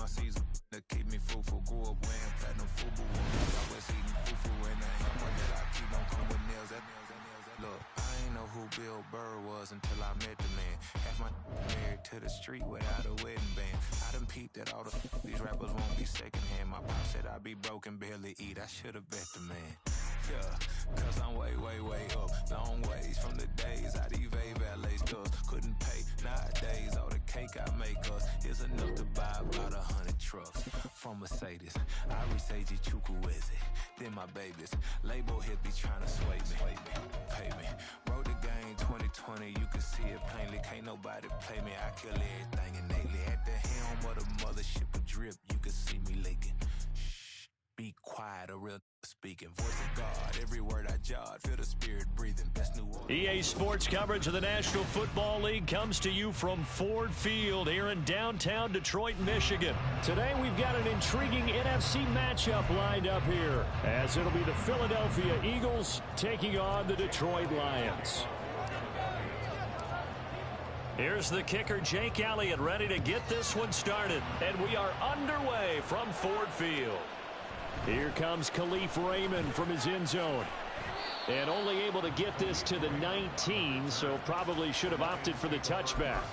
season to keep me fruitful. Grew up wearing platinum FUBU. I was eating fufu and the hammer that I keep don't come with nails. Look, I ain't know who Bill Burr was until I met the man. Half my married to the street without a wedding band. I done peeped that all these rappers won't be secondhand. My pop said I'd be broke and barely eat. I should've bet the man. Yeah, cause I'm way, way, way up. Long ways from the days I evade valet stores. Couldn't pay nowadays. All the cake I make us is enough to buy about 100 trucks. From Mercedes, I Seiji Chukwueze. Then my babies, label hit be trying to sway me. Pay me. Wrote the game 2020, you can see it plainly. Can't nobody play me. I kill everything innately. At the helm of the mothership of drip, you can see me leaking. Shh, be quiet, a real speaking. Voice of God, every word I jot, feel the spirit breathing. Best new order. EA Sports coverage of the National Football League comes to you from Ford Field here in downtown Detroit, Michigan. Today we've got an intriguing NFC matchup lined up here, as it'll be the Philadelphia Eagles taking on the Detroit Lions. Here's the kicker, Jake Elliott, ready to get this one started. And we are underway from Ford Field. Here comes Khalif Raymond from his end zone. And only able to get this to the 19, so probably should have opted for the touchback.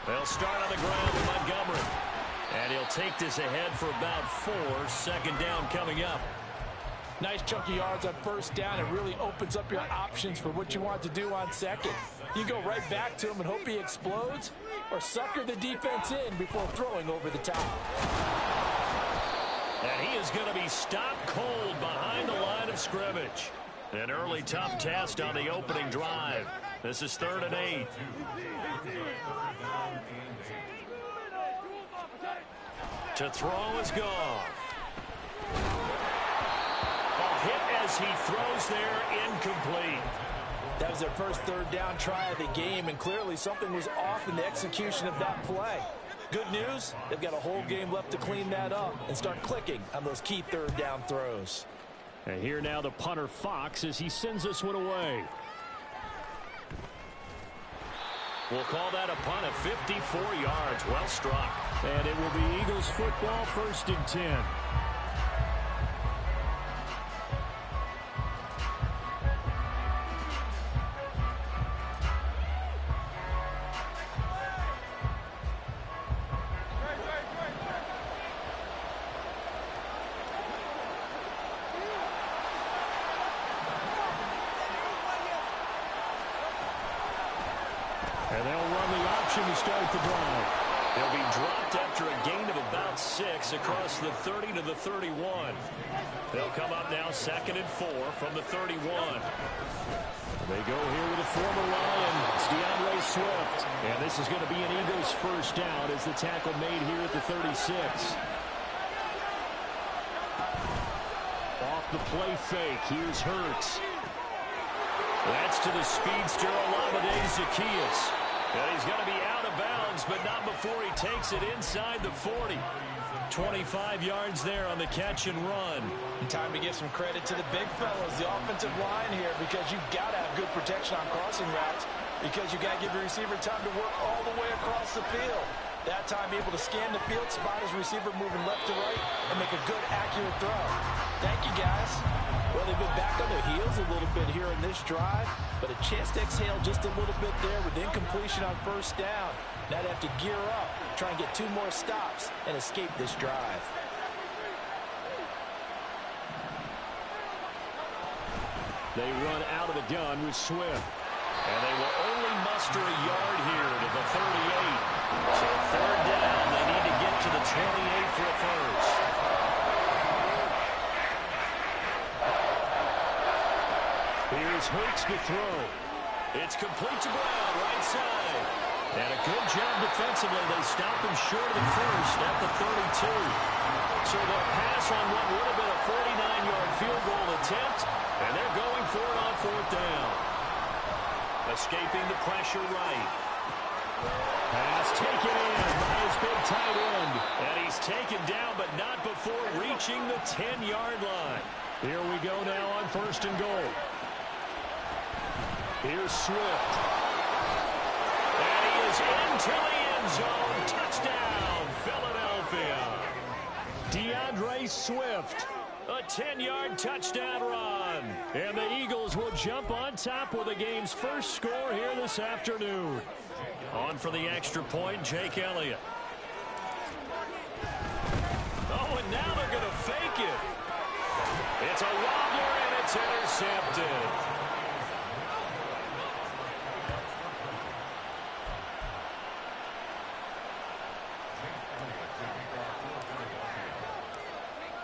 They'll start on the ground with Montgomery. And he'll take this ahead for about 4. Second down coming up. Nice chunky yards on first down. It really opens up your options for what you want to do on second. You go right back to him and hope he explodes, or sucker the defense in before throwing over the top. And he is going to be stopped cold behind the line of scrimmage. An early tough test on the opening drive. This is 3rd and 8. To throw is Goff. Hit as he throws there, incomplete. That was their first 3rd down try of the game, and clearly something was off in the execution of that play. Good news, they've got a whole game left to clean that up and start clicking on those key 3rd down throws. And here now the punter Fox as he sends this one away. We'll call that a punt of 54 yards. Well struck. And it will be Eagles football, 1st and 10. And they'll run the option to start the drive. They'll be dropped after a gain of about 6 across the 30 to the 31. They'll come up now 2nd and 4 from the 31. They go here with a former Lion. It's DeAndre Swift. And this is going to be an Eagles first down as the tackle made here at the 36. Off the play fake. Here's Hurts. That's to the speedster Olamide Zaccheaus. And he's going to be out of bounds, but not before he takes it inside the 40. 25 yards there on the catch and run. Time to give some credit to the big fellas, the offensive line here, because you've got to have good protection on crossing routes, because you've got to give your receiver time to work all the way across the field. That time able to scan the field, spot his receiver moving left to right, and make a good, accurate throw. Thank you, guys. Well, they've been back on their heels a little bit here in this drive, but a chance to exhale just a little bit there with incompletion on first down. Now they have to gear up, try and get 2 more stops, and escape this drive. They run out of the gun with Swift. And they will only muster a yard here to the 38. So 3rd down, they need to get to the 28 for a first. Here's Hurts to throw. It's complete to Brown, right side. And a good job defensively. They stop him short of the first at the 32. So they'll pass on what would have been a 49-yard field goal attempt, and they're going for it on 4th down. Escaping the pressure right. Pass taken in by his big tight end. And he's taken down, but not before reaching the 10-yard line. Here we go now on 1st and goal. Here's Swift. And he is into the end zone. Touchdown, Philadelphia. DeAndre Swift. A 10-yard touchdown run. And the Eagles will jump on top with the game's first score here this afternoon. On for the extra point, Jake Elliott. Oh, and now they're going to fake it. It's a wobbler, and it's intercepted.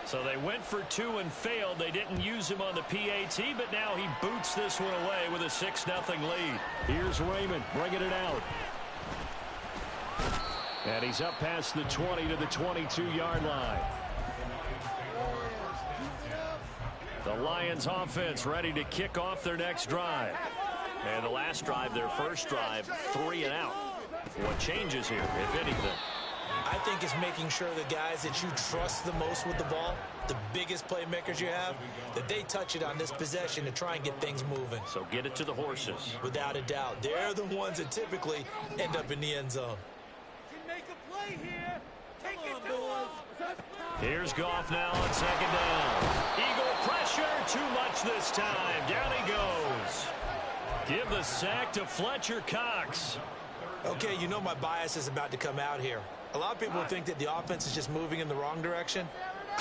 So they went for 2 and failed. They didn't use him on the PAT, but now he boots this one away with a 6-0 lead. Here's Raymond bringing it out. And he's up past the 20 to the 22-yard line. The Lions offense ready to kick off their next drive. And the last drive, their first drive, 3 and out. What changes here, if anything? I think it's making sure the guys that you trust the most with the ball, the biggest playmakers you have, that they touch it on this possession to try and get things moving. So get it to the horses. Without a doubt. They're the ones that typically end up in the end zone. Make a play here. Take it, boys. Here's Goff now on 2nd down. Eagle pressure, too much this time. Down he goes. Give the sack to Fletcher Cox. Okay, you know my bias is about to come out here. A lot of people think that the offense is just moving in the wrong direction.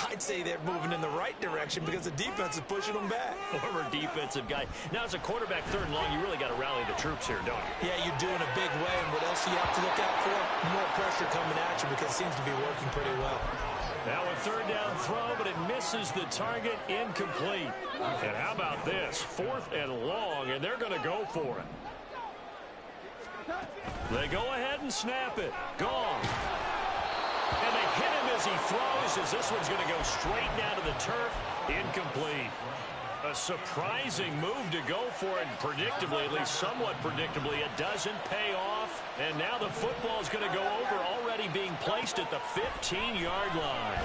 I'd say they're moving in the right direction because the defense is pushing them back. Former defensive guy. Now, as a quarterback 3rd and long, you really got to rally the troops here, don't you? Yeah, you do in a big way. And what else do you have to look out for? More pressure coming at you because it seems to be working pretty well. Now a 3rd down throw, but it misses the target, incomplete. And how about this? 4th and long, and they're going to go for it. They go ahead and snap it. Gone. And they hit him as he throws, as this one's going to go straight down to the turf. Incomplete. A surprising move to go for it, and predictably, at least somewhat predictably, it doesn't pay off. And now the football's going to go over, already being placed at the 15-yard line.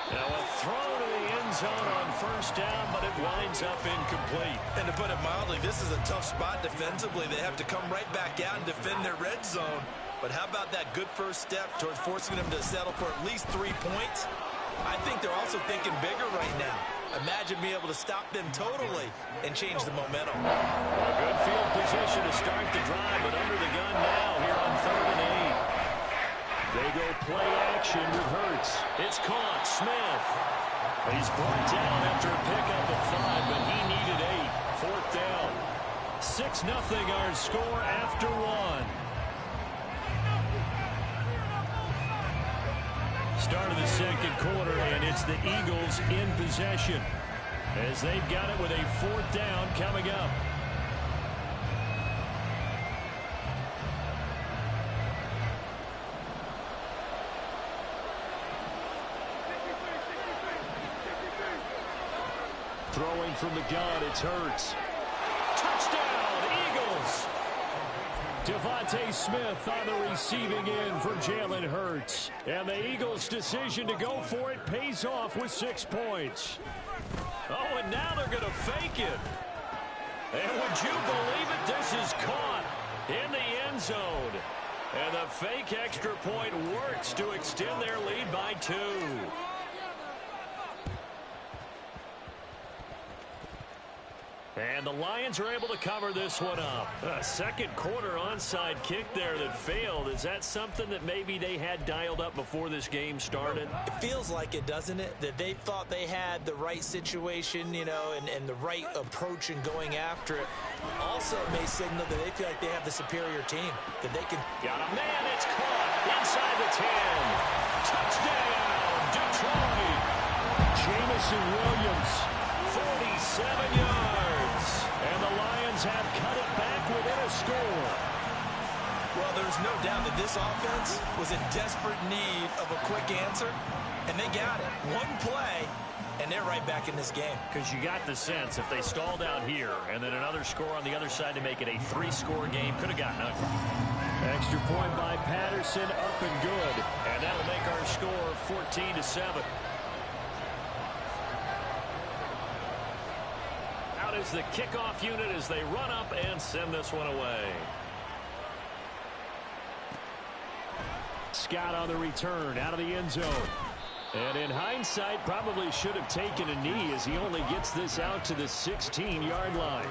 Now a throw to the end zone on 1st down, but it winds up incomplete. And to put it mildly, this is a tough spot defensively. They have to come right back out and defend their red zone. But how about that good first step towards forcing them to settle for at least 3 points? I think they're also thinking bigger right now. Imagine being able to stop them totally and change the momentum. A good field position to start the drive, but under the gun now here on 3rd and 8. They go play action with Hurts. It's caught. Smith. He's brought down after a pickup of 5, but he needed 8. 4th down. 6-0 our score after 1. Start of the 2nd quarter, and it's the Eagles in possession as they've got it with a 4th down coming up. Throwing from the gun, it's Hurts. Touchdown, Eagles! Devontae Smith on the receiving end for Jalen Hurts. And the Eagles' decision to go for it pays off with 6 points. Oh, and now they're going to fake it. And would you believe it? This is caught in the end zone. And the fake extra point works to extend their lead by 2. And the Lions are able to cover this one up. A 2nd quarter onside kick there that failed. Is that something that maybe they had dialed up before this game started? It feels like it, doesn't it? That they thought they had the right situation, you know, and the right approach in going after it. Also, it may signal that they feel like they have the superior team. That they can... Got a man, it's caught inside the 10. Touchdown, Detroit. Jamison Williams, 47 yards. And the Lions have cut it back within a score. Well, there's no doubt that this offense was in desperate need of a quick answer, and they got it. One play, and they're right back in this game. Because you got the sense if they stalled out here and then another score on the other side to make it a 3-score game, could have gotten ugly. Extra point by Patterson, up and good. And that'll make our score 14-7. out as the kickoff unit as they run up and send this one away. Scott on the return out of the end zone. And in hindsight, probably should have taken a knee as he only gets this out to the 16-yard line.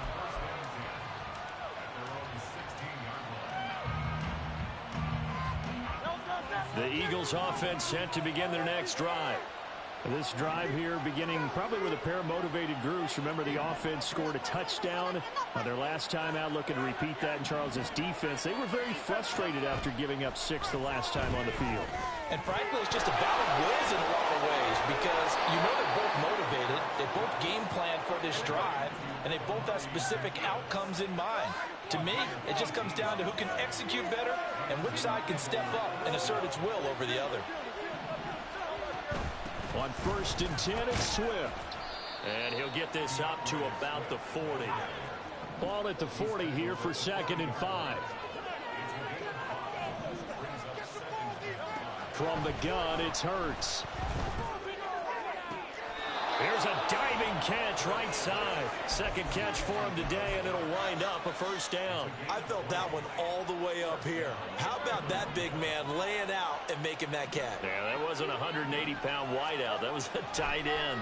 The Eagles offense set to begin their next drive. This drive here beginning probably with a pair of motivated groups. Remember, the offense scored a touchdown on their last time out, looking to repeat that in Charles's defense. They were very frustrated after giving up 6 the last time on the field. And frankly, it's just a battle of wills in a lot of ways because you know they're both motivated. They both game plan for this drive, and they both have specific outcomes in mind. To me, it just comes down to who can execute better and which side can step up and assert its will over the other. On 1st and 10, it's Swift. And he'll get this up to about the 40. Ball at the 40 here for 2nd and 5. From the gun, it's Hurts. Here's a diving catch right side. 2nd catch for him today, and it'll wind up a 1st down. I felt that one all the way up here. How about that big man laying out and making that catch? Yeah, that wasn't a 180-pound wideout. That was a tight end.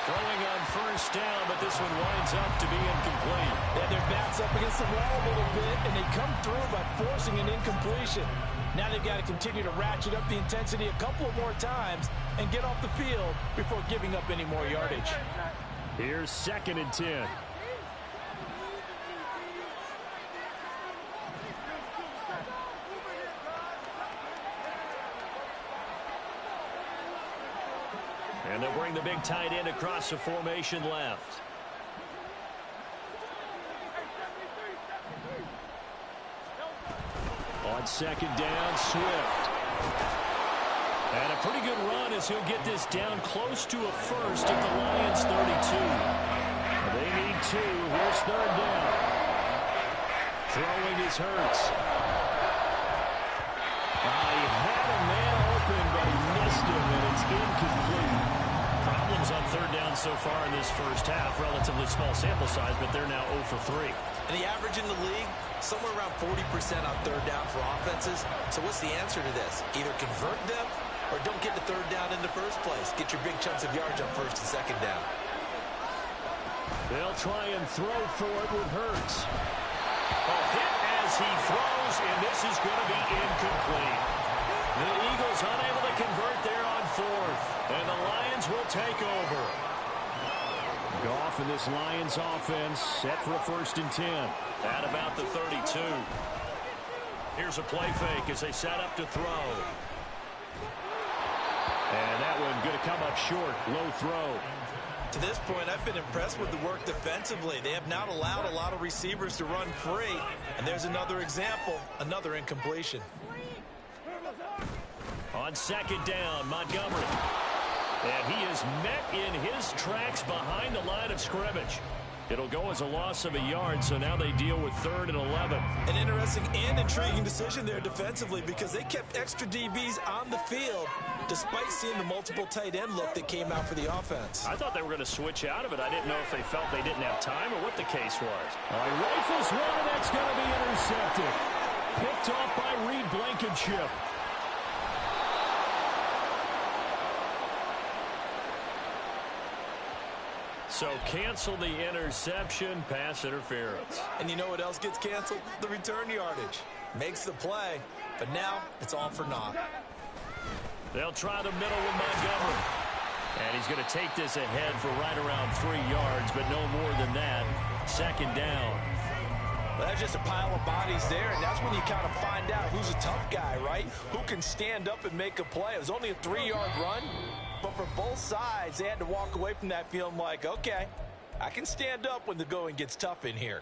Throwing on 1st down, but this one winds up to be incomplete. Yeah, their back's up against the wall a little bit, and they come through by forcing an incompletion. Now they've got to continue to ratchet up the intensity a couple of more times and get off the field before giving up any more yardage. Here's 2nd and 10. And they'll bring the big tight end across the formation left. On 2nd down, Swift. And a pretty good run as he'll get this down close to a 1st at the Lions' 32. They need 2. Here's 3rd down. Throwing is Hurts. He had a man open, but he missed him, and it's incomplete. Problems on 3rd down so far in this first half. Relatively small sample size, but they're now 0 for 3. And the average in the league, somewhere around 40% on 3rd down for offenses. So what's the answer to this? Either convert them or don't get the 3rd down in the first place. Get your big chunks of yards on 1st and 2nd down. They'll try and throw for it with Hurts. A hit as he throws, and this is going to be incomplete. The Eagles unable to convert there on 4th, and the Lions will take over. Goff in this Lions offense set for a 1st and 10 at about the 32. Here's a play fake as they set up to throw. And that one going to come up short. Low throw. To this point, I've been impressed with the work defensively. They have not allowed a lot of receivers to run free. And there's another example, another incompletion. On 2nd down, Montgomery. And he is met in his tracks behind the line of scrimmage. It'll go as a loss of a yard, so now they deal with 3rd and 11. An interesting and intriguing decision there defensively because they kept extra DBs on the field despite seeing the multiple tight end look that came out for the offense. I thought they were going to switch out of it. I didn't know if they felt they didn't have time or what the case was. He rifles one, and that's going to be intercepted. Picked off by Reed Blankenship. So cancel the interception, pass interference. And you know what else gets canceled? The return yardage. Makes the play, but now it's all for naught. They'll try the middle with Montgomery. And he's going to take this ahead for right around 3 yards, but no more than that. 2nd down. Well, that's just a pile of bodies there, and that's when you kind of find out who's a tough guy, right? Who can stand up and make a play. It was only a 3-yard run. But for both sides, they had to walk away from that feeling like, okay, I can stand up when the going gets tough in here.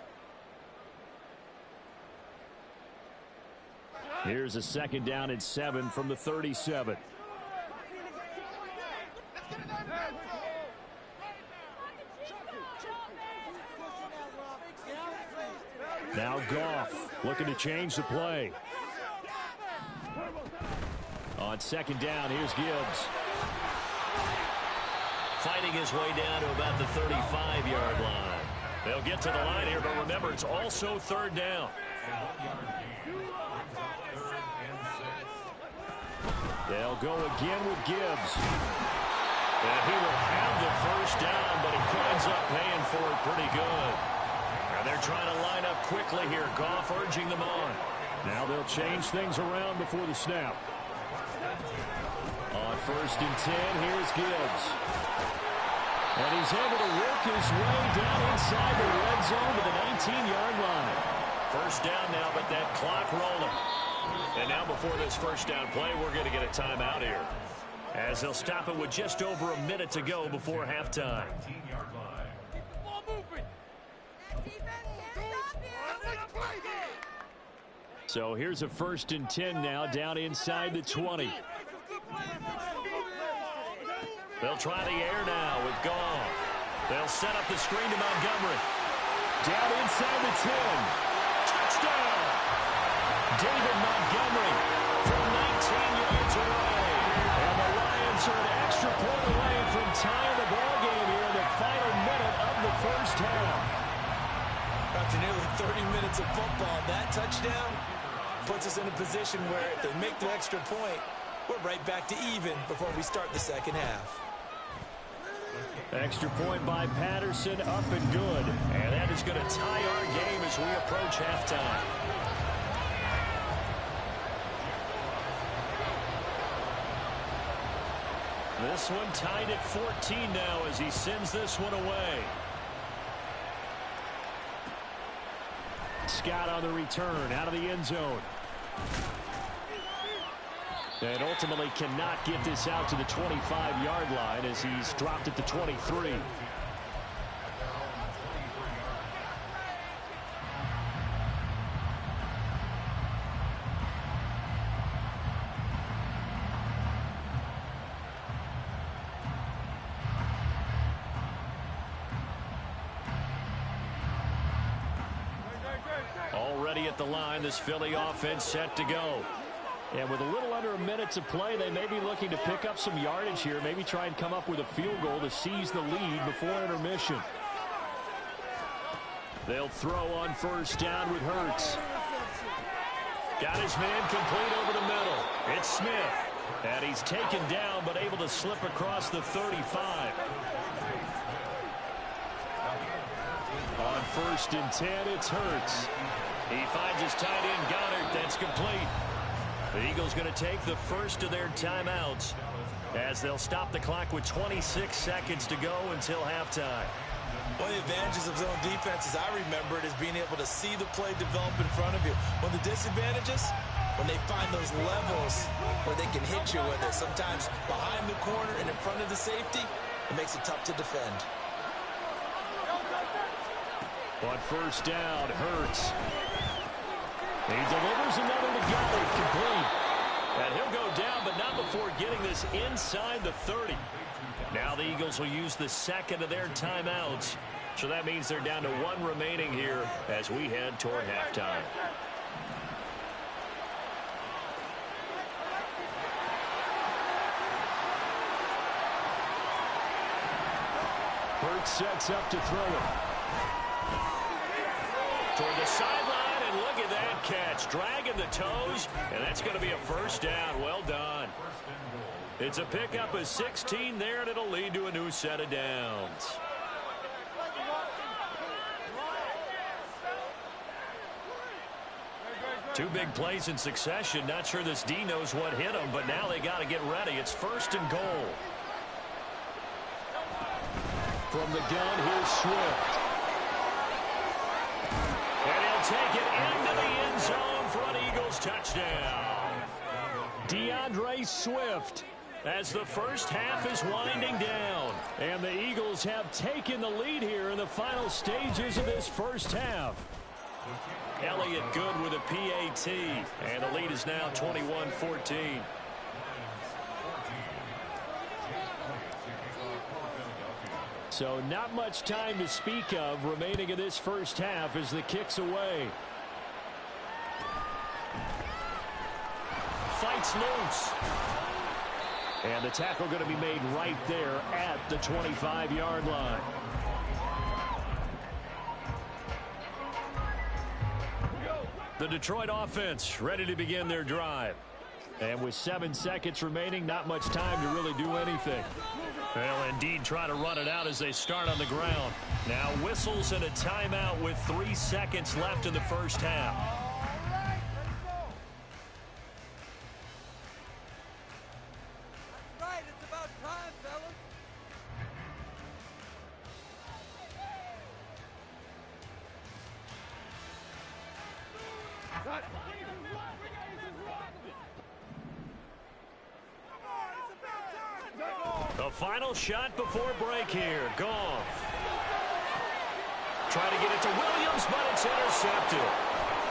Here's a 2nd down and 7 from the 37. Now Goff looking to change the play. On 2nd down, here's Gibbs. fighting his way down to about the 35-yard line. They'll get to the line here, but remember, it's also third down. They'll go again with Gibbs. And he will have the first down, but he winds up paying for it pretty good. And they're trying to line up quickly here. Goff urging them on. Now they'll change things around before the snap. On 1st and 10, here's Gibbs. And he's able to work his way down inside the red zone to the 19-yard line. First down now, but that clock rolling. And now before this first down play, we're going to get a timeout here, as they'll stop it with just over a minute to go before halftime. So here's a 1st and 10 now, down inside the 20. They'll try the air now with Goff. They'll set up the screen to Montgomery. Down inside the 10. Touchdown! David Montgomery from 19 yards away. And the Lions are an extra point away from tying the ball game here in the final minute of the first half. After nearly 30 minutes of football, that touchdown puts us in a position where if they make the extra point, we're right back to even before we start the second half. Extra point by Patterson, up and good. And that is going to tie our game as we approach halftime. This one tied at 14 now as he sends this one away. Scott on the return, out of the end zone. And ultimately cannot get this out to the 25-yard line as he's dropped it to 23. Already at the line, this Philly offense set to go. And with a little under a minute to play, they may be looking to pick up some yardage here, maybe try and come up with a field goal to seize the lead before intermission. They'll throw on first down with Hurts. Got his man complete over the middle. It's Smith. And he's taken down, but able to slip across the 35. On 1st and 10, it's Hurts. He finds his tight end, Goddard. That's complete. The Eagles going to take the first of their timeouts as they'll stop the clock with 26 seconds to go until halftime. One of the advantages of zone defense, as I remember it, is being able to see the play develop in front of you. One of the disadvantages, when they find those levels where they can hit you with it, sometimes behind the corner and in front of the safety, it makes it tough to defend. On first down, Hurts. He delivers another to Goddard, complete. And he'll go down, but not before getting this inside the 30. Now the Eagles will use the second of their timeouts. So that means they're down to one remaining here as we head toward halftime. Hurts sets up to throw it. Toward the sideline, and look at that catch. Dragging the toes, and that's going to be a first down. Well done. It's a pickup of 16 there, and it'll lead to a new set of downs. Two big plays in succession. Not sure this D knows what hit him, but now they got to get ready. It's 1st and goal. From the gun, here's Swift. And he'll take it into the end zone for an Eagles touchdown. DeAndre Swift, as the first half is winding down. And the Eagles have taken the lead here in the final stages of this first half. Elliott good with a PAT, and the lead is now 21-14. So not much time to speak of remaining in this first half as the kick's away. Fights loose. And the tackle going to be made right there at the 25-yard line. The Detroit offense ready to begin their drive. And with 7 seconds remaining, not much time to really do anything. They'll indeed try to run it out as they start on the ground. Now whistles and a timeout with 3 seconds left in the first half. That's right, it's about time, fellas. The final shot before break here. Goff. Trying to get it to Williams, but it's intercepted.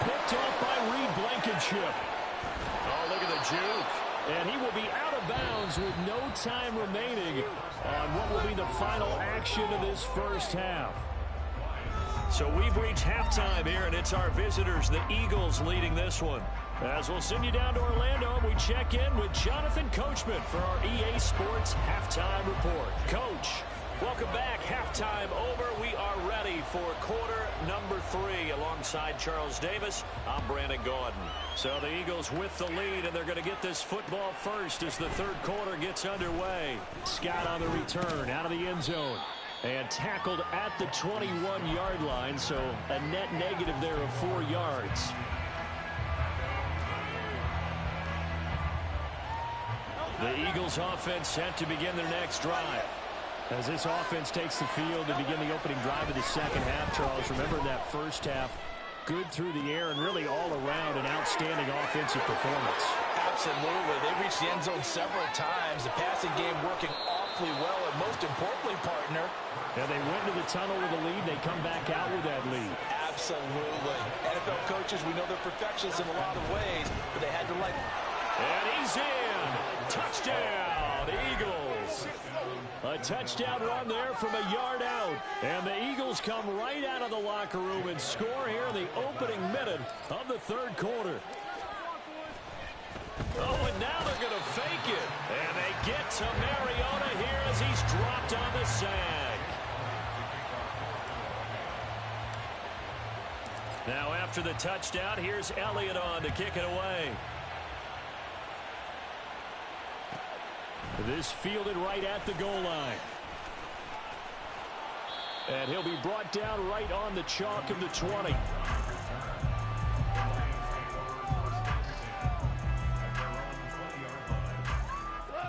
Picked off by Reed Blankenship. Oh, look at the juke. And he will be out of bounds with no time remaining on what will be the final action of this first half. So we've reached halftime here, and it's our visitors, the Eagles, leading this one. As we'll send you down to Orlando, we check in with Jonathan Coachman for our EA Sports Halftime Report. Coach, welcome back. Halftime over. We are ready for quarter number 3. Alongside Charles Davis, I'm Brandon Gaudin. So the Eagles with the lead, and they're going to get this football first as the third quarter gets underway. Scott on the return out of the end zone. And tackled at the 21-yard line, so a net negative there of 4 yards. The Eagles offense set to begin their next drive. As this offense takes the field to begin the opening drive of the second half, Charles, remember that first half, good through the air and really all around an outstanding offensive performance. Absolutely. They reached the end zone several times. The passing game working awfully well, and most importantly, partner. And they went to the tunnel with a lead. They come back out with that lead. Absolutely. NFL coaches, we know they're perfectionists in a lot of ways, but they had to like. And he's in. Touchdown, Eagles. A touchdown run there from a yard out. And the Eagles come right out of the locker room and score here in the opening minute of the third quarter. Oh, and now they're going to fake it. And they get to Mariota here as he's dropped on the sack. Now after the touchdown, here's Elliott on to kick it away. This fielded right at the goal line. And he'll be brought down right on the chalk of the 20.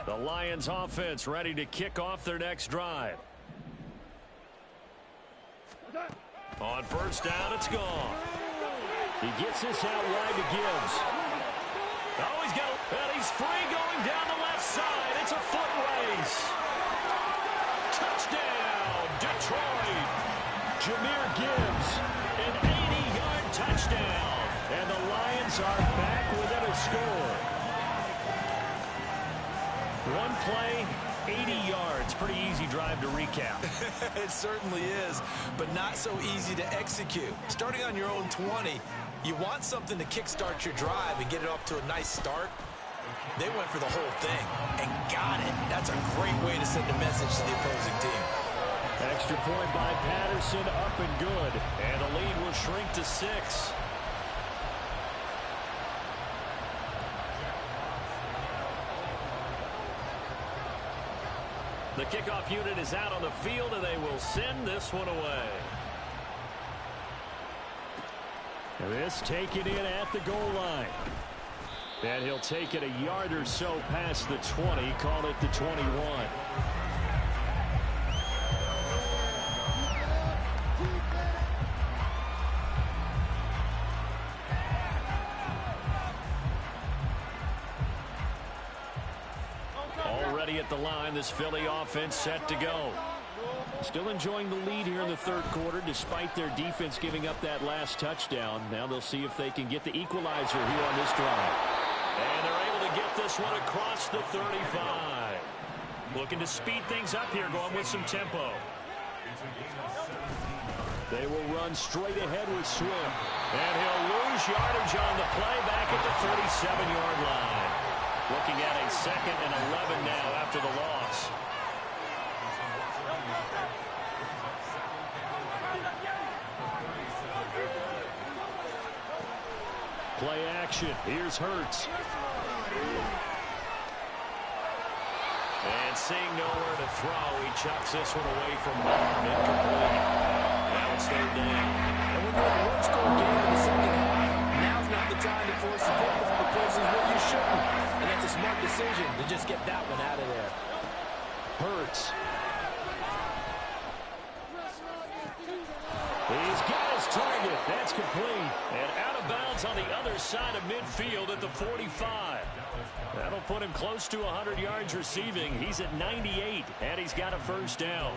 The Lions offense ready to kick off their next drive. On first down, it's gone. He gets this out wide to Gibbs. Oh, and he's free going down the left side. It's a foot race. Touchdown, Detroit. Jameer Gibbs, an 80-yard touchdown. And the Lions are back within a score. One play, 80 yards. Pretty easy drive to recap. It certainly is, but not so easy to execute. Starting on your own 20, you want something to kickstart your drive and get it off to a nice start. They went for the whole thing and got it. That's a great way to send a message to the opposing team. Extra point by Patterson, up and good. And the lead will shrink to 6. The kickoff unit is out on the field, and they will send this one away. This taken in at the goal line. And he'll take it a yard or so past the 20, call it the 21. Already at the line, this Philly offense set to go. Still enjoying the lead here in the third quarter despite their defense giving up that last touchdown. Now they'll see if they can get the equalizer here on this drive. And they're able to get this one across the 35. Looking to speed things up here, going with some tempo. They will run straight ahead with Swift. And he'll lose yardage on the play back at the 37-yard line. Looking at a 2nd and 11 now after the loss. Play action. Here's Hurts. And seeing nowhere to throw, he chucks this one away from home. Incomplete. Now it's 3rd down. And when you're in a one-score game in the second half, now's not the time to force the football to places where you shouldn't. And that's a smart decision to just get that one out of there. Hurts. He's got his target. That's complete. And out of bounds on the other side of midfield at the 45. That'll put him close to 100 yards receiving. He's at 98, and he's got a 1st down.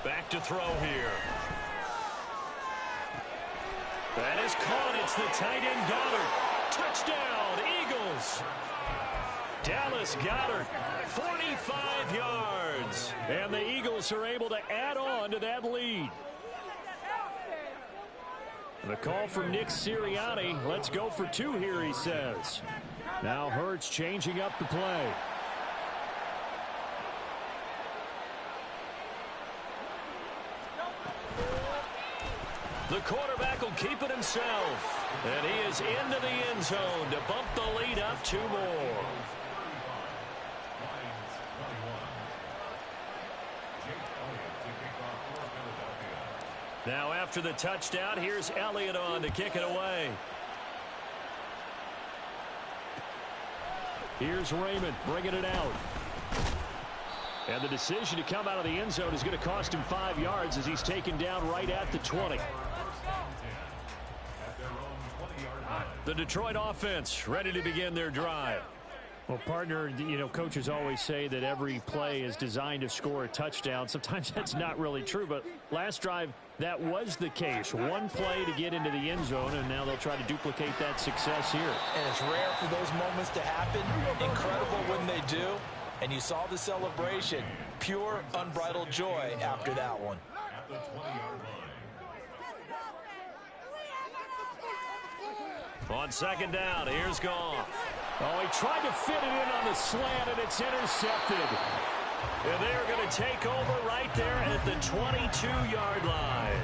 Back to throw here. That is caught. It's the tight end Goddard. Touchdown, Eagles. Dallas Goddard, 45 yards. And the Eagles are able to add on to that lead. The call from Nick Sirianni. Let's go for 2 here, he says. Now Hurts changing up the play. The quarterback will keep it himself. And he is into the end zone to bump the lead up 2 more. Now after the touchdown, here's Elliott on to kick it away. Here's Raymond bringing it out. And the decision to come out of the end zone is going to cost him 5 yards as he's taken down right at the 20. The Detroit offense ready to begin their drive. Well, partner, you know, coaches always say that every play is designed to score a touchdown. Sometimes that's not really true, but last drive, that was the case. 1 play to get into the end zone, and now they'll try to duplicate that success here. And it's rare for those moments to happen. Incredible when they do. And you saw the celebration. Pure, unbridled joy after that one. On 2nd down, here's Goff. Oh, he tried to fit it in on the slant, and it's intercepted. And they're going to take over right there at the 22-yard line.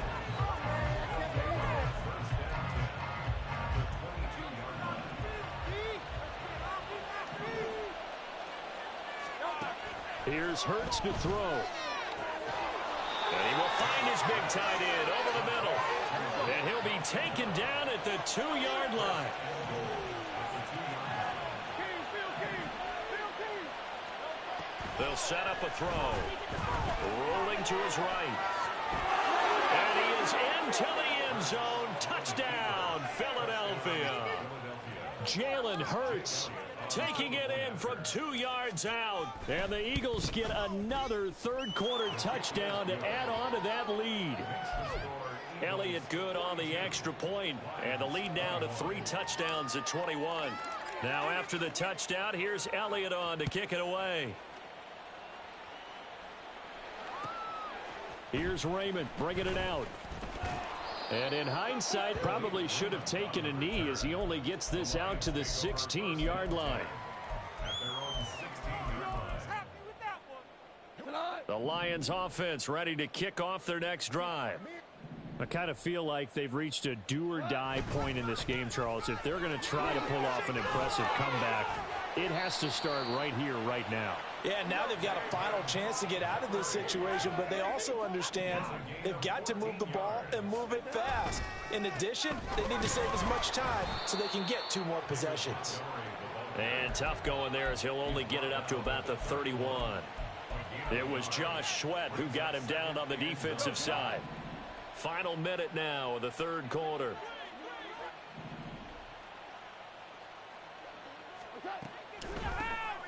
Here's Hurts to throw. And he will find his big tight end over the middle. And he'll be taken down at the 2-yard line. They'll set up a throw. Rolling to his right. And he is into the end zone. Touchdown, Philadelphia. Jalen Hurts taking it in from 2 yards out. And the Eagles get another 3rd quarter touchdown to add on to that lead. Elliott good on the extra point. And the lead now to 3 touchdowns at 21. Now after the touchdown, here's Elliott on to kick it away. Here's Raymond bringing it out. And in hindsight, probably should have taken a knee as he only gets this out to the 16-yard line. The Lions offense ready to kick off their next drive. I kind of feel like they've reached a do-or-die point in this game, Charles. If they're going to try to pull off an impressive comeback, it has to start right here, right now. Yeah, now they've got a final chance to get out of this situation, but they also understand they've got to move the ball and move it fast. In addition, they need to save as much time so they can get 2 more possessions. And tough going there as he'll only get it up to about the 31. It was Josh Sweat who got him down on the defensive side. Final minute now of the 3rd quarter.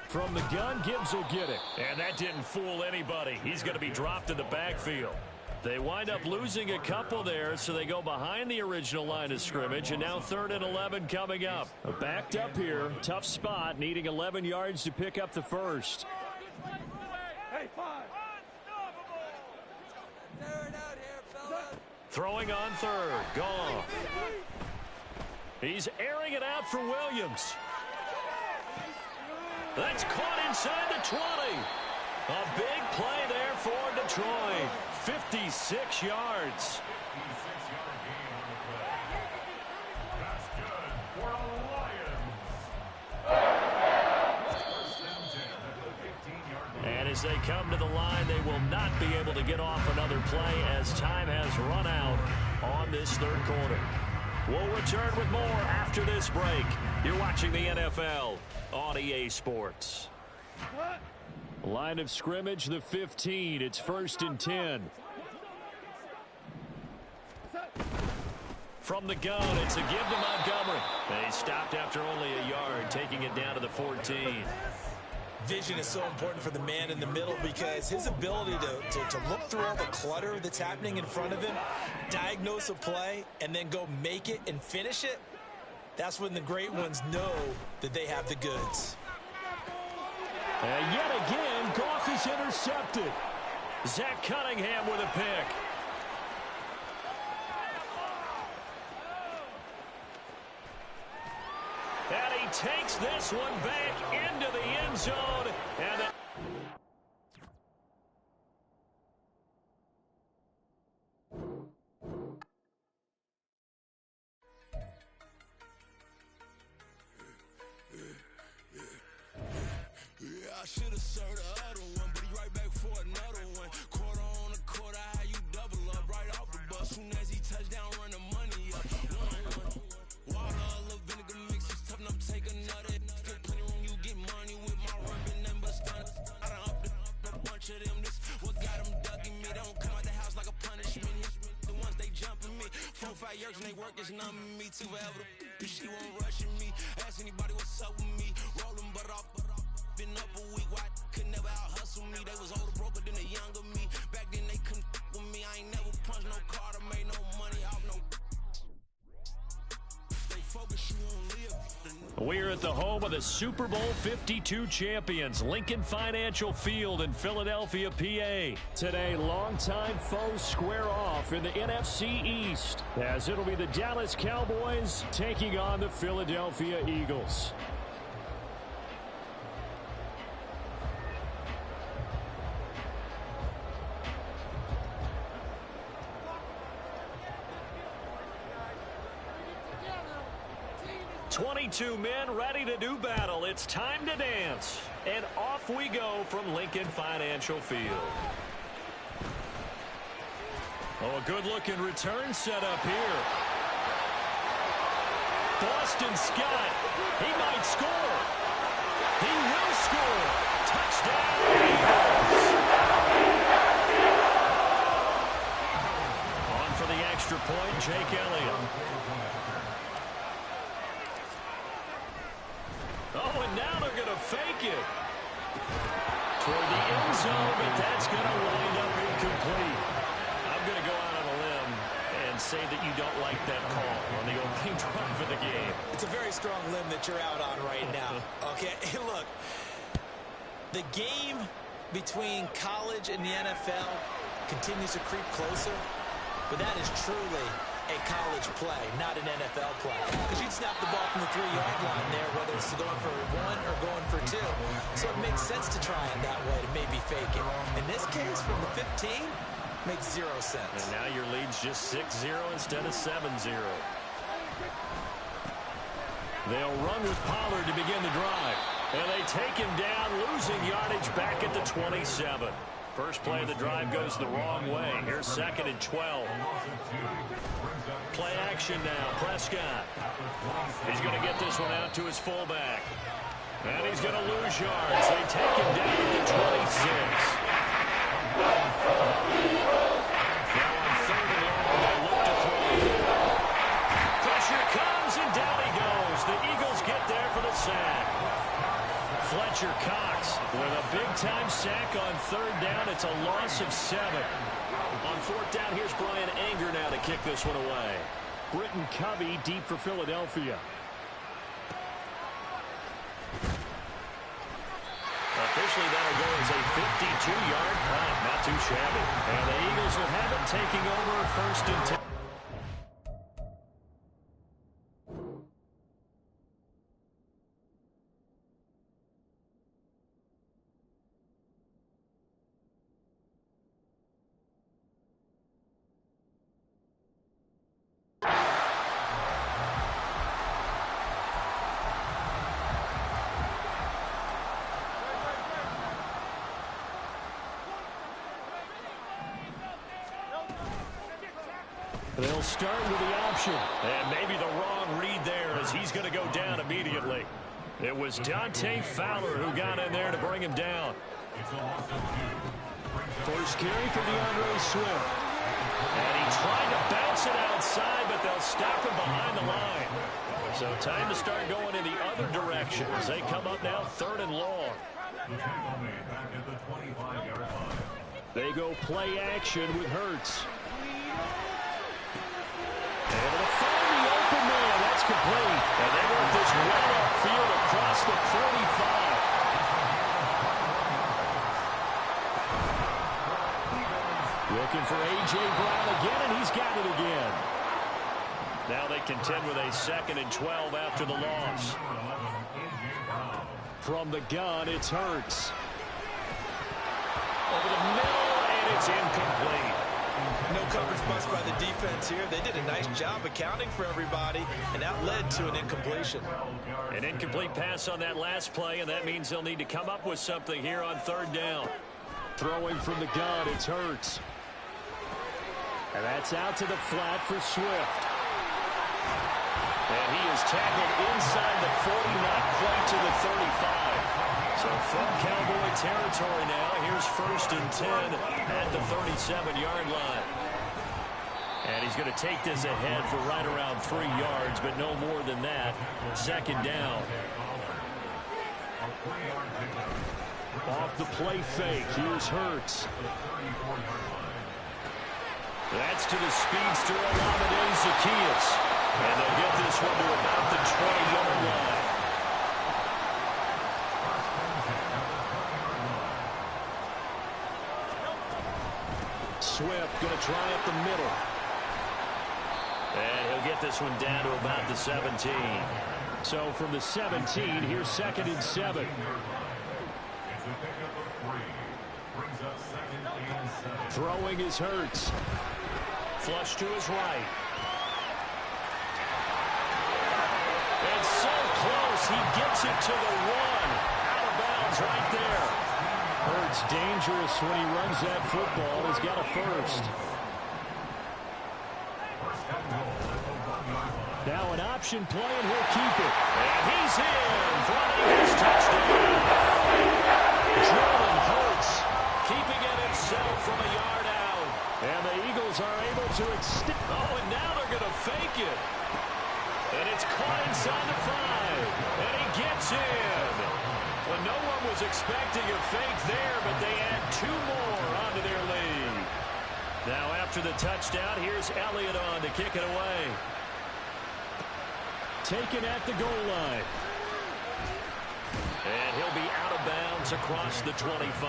From the gun, Gibbs will get it. And that didn't fool anybody. He's going to be dropped in the backfield. They wind up losing a couple there, so they go behind the original line of scrimmage, and now 3rd and 11 coming up. Backed up here, tough spot, needing 11 yards to pick up the 1st. Throwing on third. Goff. He's airing it out for Williams. That's caught inside the 20. A big play there for Detroit. 56 yards. And as they come to the line, they will not be able to get off another play as time has run out on this third quarter. We'll return with more after this break. You're watching the NFL on EA Sports. Line of scrimmage, the 15. It's 1st and 10. From the gun, it's a give to Montgomery. They stopped after only a yard, taking it down to the 14. Vision is so important for the man in the middle because his ability to look through all the clutter that's happening in front of him, diagnose a play, and then go make it and finish it, that's when the great ones know that they have the goods. And yet again, Goff is intercepted. Zach Cunningham with a pick. And he takes this one back into the end zone. And I should have served the other one, but he right back for another one. Quarter on a quarter, how you double up right off the bus. Soon as he touch down, run the money up. Water, a little vinegar mix, it's tough enough to take another. Get plenty room, you get money with my run, been nothing but stun. I done up a bunch of them. This what got them ducking me. They don't come out the house like a punishment. The ones they jumping me. 4 or 5 years and they work is numbing me too forever. She won't rushing me. Ask anybody what's up with me. Rolling butt off. Been up a week, why could never out hustle me? They was older, broker than the younger me. Back then they couldn't with me. I ain't never punched no card or made no money off no. They focus, you won't live. we're at the home of the Super Bowl 52 champions, Lincoln Financial Field in Philadelphia, PA. Today, longtime foes square off in the NFC East, as it'll be the Dallas Cowboys taking on the Philadelphia Eagles. Two men ready to do battle. It's time to dance. And off we go from Lincoln Financial Field. Oh, a good-looking return set up here. Boston Scott. He might score. He will score. Touchdown, Eagles. On for the extra point, Jake Elliott. Oh, and now they're going to fake it toward the end zone, but that's going to wind up incomplete. I'm going to go out on a limb and say that you don't like that call on the opening drive of the game. It's a very strong limb that you're out on right now. Okay, look, the game between college and the NFL continues to creep closer, but that is truly a college play, not an NFL play. Because you'd snap the ball from the 3-yard line there, whether it's going for 1 or going for 2. So it makes sense to try it that way to maybe fake it. In this case, from the 15, makes 0 sense. And now your lead's just 6-0 instead of 7-0. They'll run with Pollard to begin the drive. And they take him down, losing yardage back at the 27. First play of the drive goes the wrong way. Here's 2nd and 12. Play action now. Prescott. He's going to get this one out to his fullback. And he's going to lose yards. They take him down at the 26. Now on 3rd and long, they look to throw. Pressure comes, and down he goes. The Eagles get there for the sack. Fletcher Cox with a big-time sack on 3rd down. It's a loss of 7. On 4th down, here's Brian Anger now to kick this one away. Britton Covey deep for Philadelphia. Officially, that'll go as a 52-yard punt. Not too shabby. And the Eagles will have it, taking over 1st and 10. They'll start with the option. And maybe the wrong read there as he's going to go down immediately. It was Dante Fowler who got in there to bring him down. First carry for DeAndre Swift. And he tried to bounce it outside, but they'll stop him behind the line. So time to start going in the other direction as they come up now 3rd and long. They go play action with Hurts. Able to find the open man. That's complete. And they work this well upfield across the 45. Looking for A.J. Brown again, and he's got it again. Now they contend with a 2nd and 12 after the loss. From the gun, it's Hurts. Over the middle, and it's incomplete. No coverage bust by the defense here. They did a nice job accounting for everybody, and that led to an incompletion. An incomplete pass on that last play, and that means they'll need to come up with something here on 3rd down. Throwing from the gun, it's Hurts. And that's out to the flat for Swift. And he is tackled inside the 40, not quite to the 35. So from Cowboy territory now, here's 1st and 10 at the 37-yard line. And he's going to take this ahead for right around 3 yards, but no more than that. 2nd down. Off the play fake, here's Hurts. That's to the speedster, Olamide Zaccheaus. And they'll get this one to about the 20-yard line. Swift going to try up the middle. And he'll get this one down to about the 17. So from the 17, here's 2nd and 7. Throwing is Hurts. Flush to his right. And so close, he gets it to the 1. Out of bounds right there. Hurts dangerous when he runs that football. He's got a 1st. Now an option play, and he'll keep it. And he's in for a nice touchdown. Jalen Hurts keeping it himself from a yard out. And the Eagles are able to extend. Oh, and now they're going to fake it. And it's caught inside the 5. And he gets in. Well, no one was expecting a fake there, but they add 2 more onto their lead. Now after the touchdown, here's Elliott on to kick it away. Taken at the goal line. And he'll be out of bounds across the 25.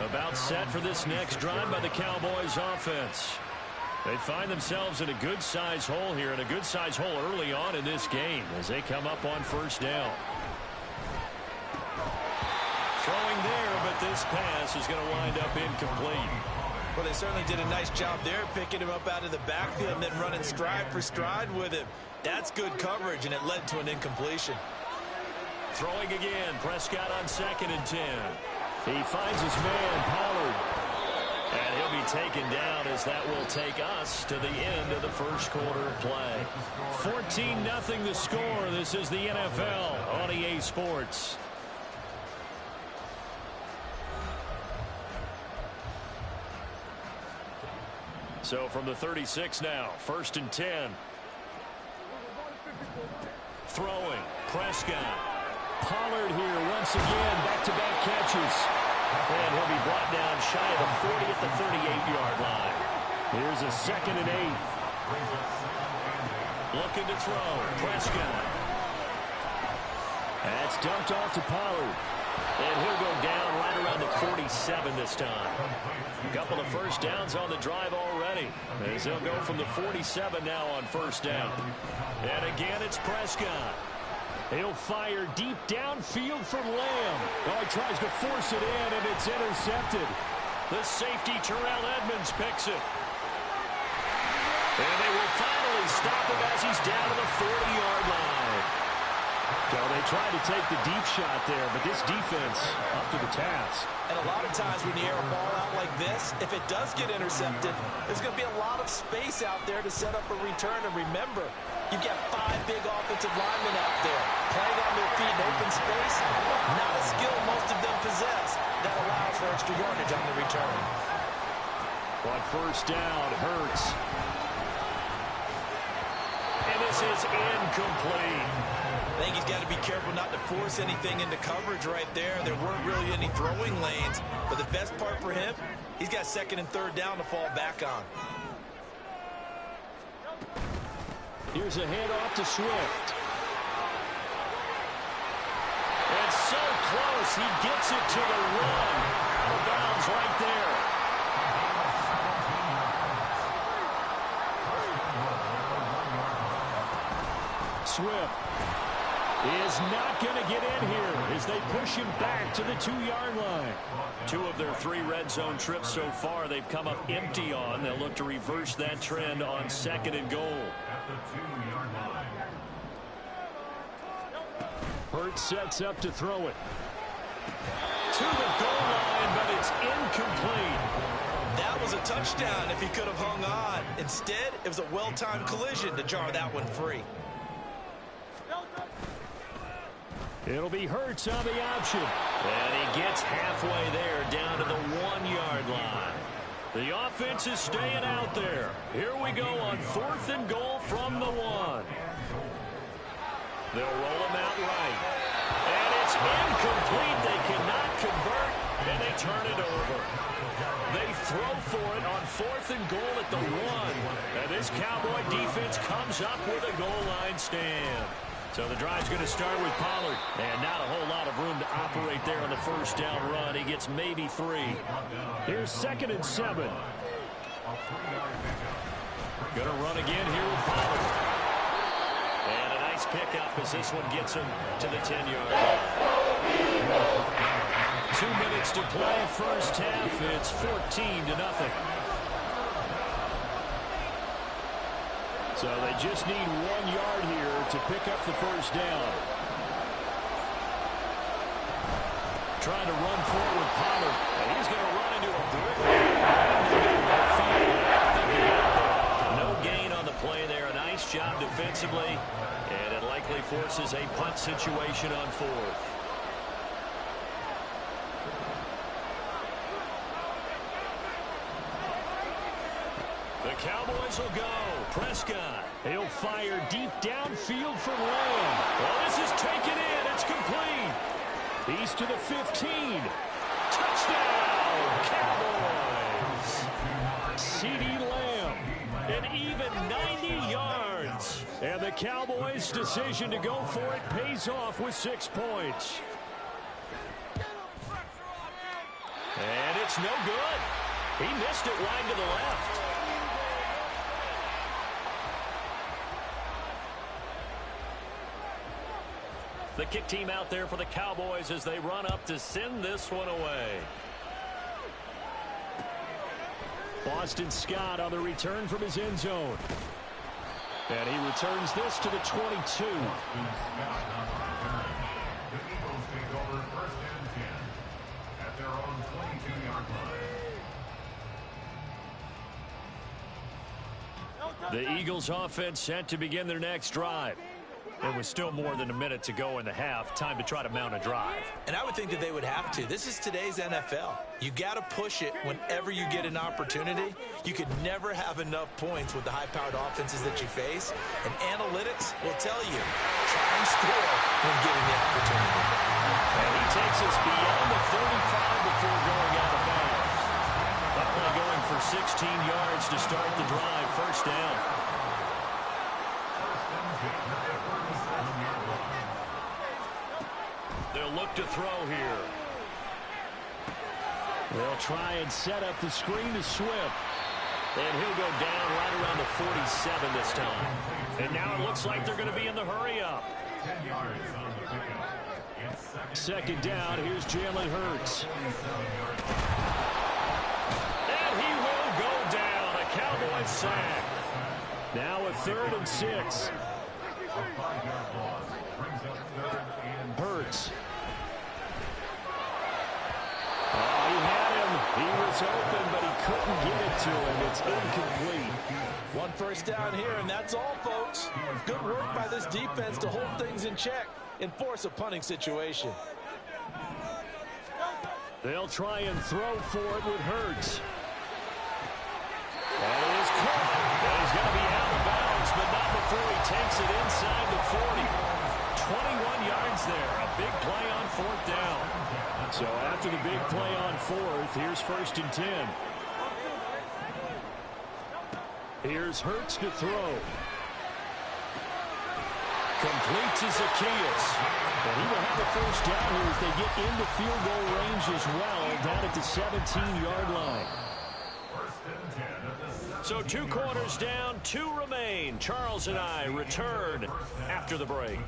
About set for this next drive by the Cowboys offense. They find themselves in a good-sized hole here, and a good-sized hole early on in this game as they come up on 1st down. Throwing there, but this pass is going to wind up incomplete. Well, they certainly did a nice job there, picking him up out of the backfield and then running stride for stride with him. That's good coverage, and it led to an incompletion. Throwing again, Prescott on 2nd and 10. He finds his man, Pollard. And he'll be taken down as that will take us to the end of the 1st quarter of play. 14-0 the score. This is the NFL on EA Sports. So from the 36 now, 1st and 10. Throwing, Prescott. Pollard here once again, back-to-back catches. And he'll be brought down shy of the 40 at the 38-yard line. Here's a 2nd and 8. Looking to throw, Prescott. That's dumped off to Pollard. And he'll go down right around the 47 this time. A couple of 1st downs on the drive already, as he'll go from the 47 now on 1st down. And again, it's Prescott. He'll fire deep downfield for Lamb. Oh, he tries to force it in, and it's intercepted. The safety, Terrell Edmonds, picks it. And they will finally stop him as he's down to the 40-yard line. So they tried to take the deep shot there, but this defense up to the task. And a lot of times when you air a ball out like this, if it does get intercepted, there's going to be a lot of space out there to set up a return. And remember, you've got 5 big offensive linemen out there playing on their feet in open space. Not a skill most of them possess that allows for extra yardage on the return. On first down, Hurts. And this is incomplete. I think he's got to be careful not to force anything into coverage right there. There weren't really any throwing lanes. But the best part for him, he's got 2nd and 3rd down to fall back on. Here's a handoff to Swift. And so close. He gets it to the run. Out of bounds right there. Swift is not going to get in here as they push him back to the 2-yard line. 2 of their 3 red zone trips so far they've come up empty on. They'll look to reverse that trend on 2nd and goal. Hurts sets up to throw it. To the goal line, but it's incomplete. That was a touchdown if he could have hung on. Instead, it was a well-timed collision to jar that one free. It'll be Hurts on the option. And he gets halfway there down to the 1-yard line. The offense is staying out there. Here we go on 4th and goal from the 1. They'll roll him out right. And it's incomplete. They cannot convert, and they turn it over. They throw for it on 4th and goal at the 1. And this Cowboy defense comes up with a goal line stand. So the drive's going to start with Pollard. And not a whole lot of room to operate there on the first down run. He gets maybe 3. Here's 2nd and 7. Going to run again here with Pollard. And a nice pickup as this one gets him to the 10-yard line. 2 minutes to play first half. It's 14-0. So they just need 1 yard here to pick up the first down. Trying to run forward with Pollard. And he's going to run into a brick. No gain on the play there. A nice job defensively. And it likely forces a punt situation on 4th. The Cowboys will go. Prescott. He'll fire deep downfield for Lamb. Well, this is taken in. It's complete. He's to the 15. Touchdown, Cowboys. CeeDee Lamb. An even 90 yards. And the Cowboys' decision to go for it pays off with 6 points. And it's no good. He missed it wide to the left. The kick team out there for the Cowboys as they run up to send this one away. Boston Scott on the return from his end zone. And he returns this to the 22. The Eagles offense set to begin their next drive. It was still more than a minute to go in the half. Time to try to mount a drive. And I would think that they would have to. This is today's NFL. You got to push it whenever you get an opportunity. You could never have enough points with the high-powered offenses that you face. And analytics will tell you, try and score when given the opportunity. And he takes us beyond the 35 before going out of bounds. That play going for 16 yards to start the drive. First down. They'll look to throw here. They'll try and set up the screen to Swift. And he'll go down right around the 47 this time. And now it looks like they're going to be in the hurry-up. 2nd down, here's Jalen Hurts. And he will go down. A Cowboys sack. Now a 3rd and 6. Hurts. Oh, he had him. He was open, but he couldn't get it to him. It's incomplete. One first down here, and that's all, folks. Good work by this defense to hold things in check and force a punting situation. They'll try and throw for it with Hurts. And it is caught. And he's going to be out of bounds, but not before he takes it inside the 40. 21 yards there. A big play on fourth down. So after the big play on fourth, here's 1st and 10. Here's Hurts to throw. Complete to Zacchaeus. And he will have the first down here as they get into field goal range as well, down at the 17-yard line. So 2 quarters down, 2 remain. Charles and I return after the break.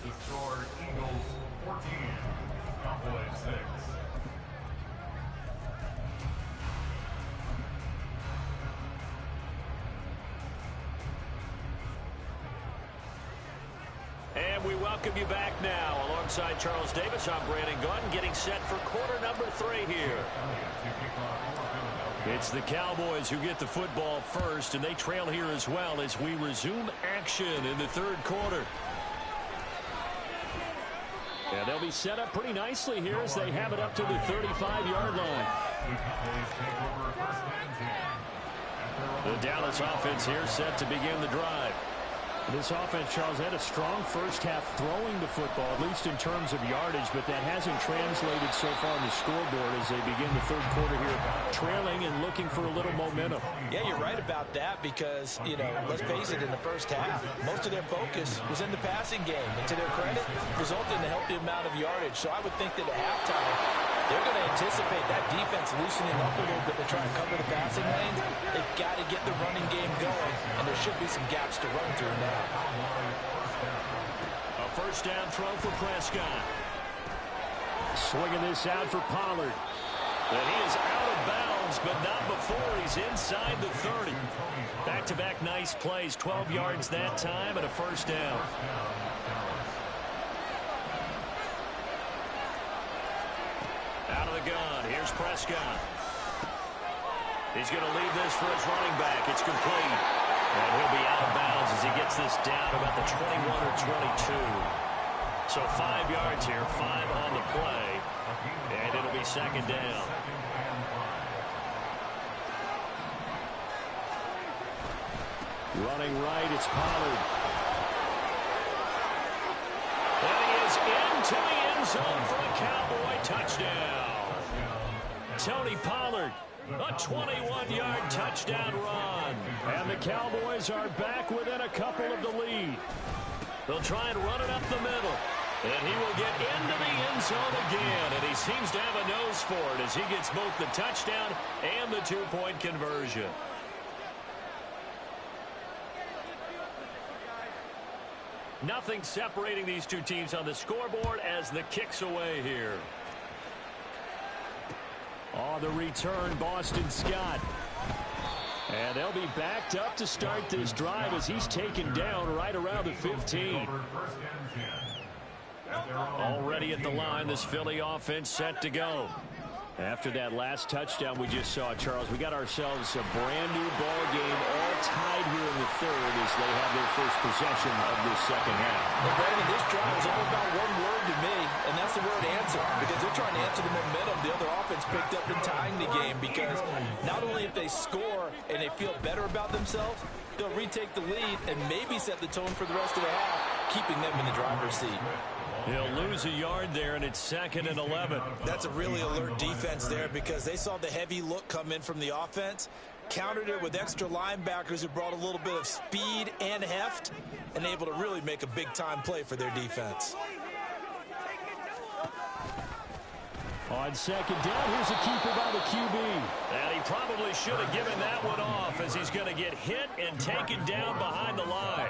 And we welcome you back now. Alongside Charles Davis, I'm Brandon Gunn, getting set for quarter number 3 here. It's the Cowboys who get the football first, and they trail here as well as we resume action in the 3rd quarter. And they'll be set up pretty nicely here as they have it up to the 35-yard line. The Dallas offense here set to begin the drive. This offense, Charles, had a strong first half throwing the football, at least in terms of yardage, but that hasn't translated so far on the scoreboard as they begin the 3rd quarter here, trailing and looking for a little momentum. Yeah, you're right about that because, you know, let's face it, in the first half, most of their focus was in the passing game. And to their credit, resulted in a healthy amount of yardage. So I would think that at halftime, they're going to anticipate that defense loosening up a little bit to try and cover the passing lanes. They've got to get the running game going, and there should be some gaps to run through now. A first down throw for Prescott. Swinging this out for Pollard. And he is out of bounds, but not before he's inside the 30. Back-to-back nice plays, 12 yards that time and a first down. Out of the gun, here's Prescott. He's going to leave this for his running back. It's complete. And he'll be out of bounds as he gets this down about the 21 or 22. So 5 yards here, 5 on the play. And it'll be 2nd down. Running right, it's Pollard. And he is into the end zone for a Cowboy touchdown. Tony Pollard. A 21-yard touchdown run. And the Cowboys are back within a couple of the lead. They'll try and run it up the middle. And he will get into the end zone again. And he seems to have a nose for it as he gets both the touchdown and the 2-point conversion. Nothing separating these two teams on the scoreboard as the kick's away here. On the return, Boston Scott. And they'll be backed up to start this drive as he's taken down right around the 15. Already at the line, this Philly offense set to go. After that last touchdown we just saw, Charles, we got ourselves a brand-new ball game all tied here in the 3rd as they have their first possession of this 2nd half. Well, Brandon, this drive is all about one word to me, and that's the word answer, because they're trying to answer the momentum the other offense picked up in tying the game, because not only if they score and they feel better about themselves, they'll retake the lead and maybe set the tone for the rest of the half, keeping them in the driver's seat. He'll lose a yard there, and it's 2nd and 11. That's a really alert defense there because they saw the heavy look come in from the offense, countered it with extra linebackers who brought a little bit of speed and heft, and able to really make a big-time play for their defense. On 2nd down, here's a keeper by the QB. And he probably should have given that one off as he's going to get hit and taken down behind the line.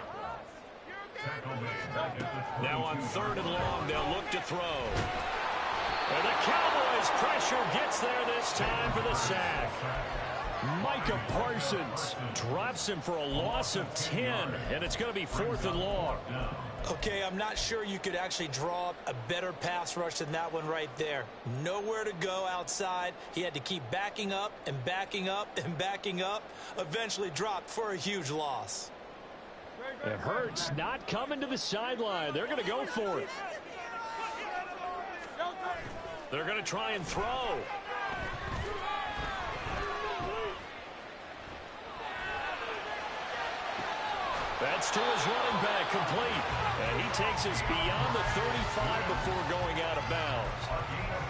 Now on 3rd and long, they'll look to throw. And the Cowboys' pressure gets there this time for the sack. Micah Parsons drops him for a loss of 10, and it's going to be 4th and long. Okay, I'm not sure you could actually draw up a better pass rush than that one right there. Nowhere to go outside. He had to keep backing up and backing up and backing up. Eventually dropped for a huge loss. It hurts not coming to the sideline. They're going to go for it. They're going to try and throw. That's to his running back, complete. And he takes us beyond the 35 before going out of bounds.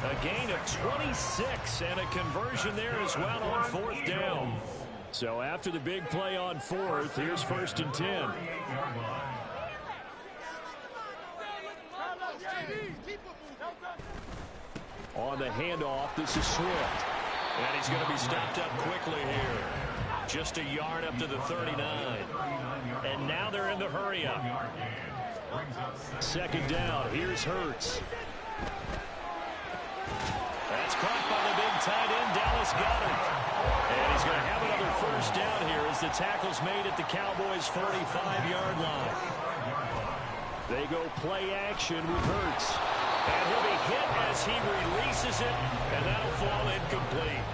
A gain of 26 and a conversion there as well on 4th down. So after the big play on 4th, here's 1st and 10. On the handoff, this is Swift. And he's going to be stopped up quickly here. Just a yard up to the 39. And now they're in the hurry-up. 2nd down. Here's Hurts. That's caught by the big tight end, Dallas Goedert. And he's going to have another 1st down here as the tackle's made at the Cowboys' 45-yard line. They go play action with Hurts. And he'll be hit as he releases it, and that'll fall incomplete.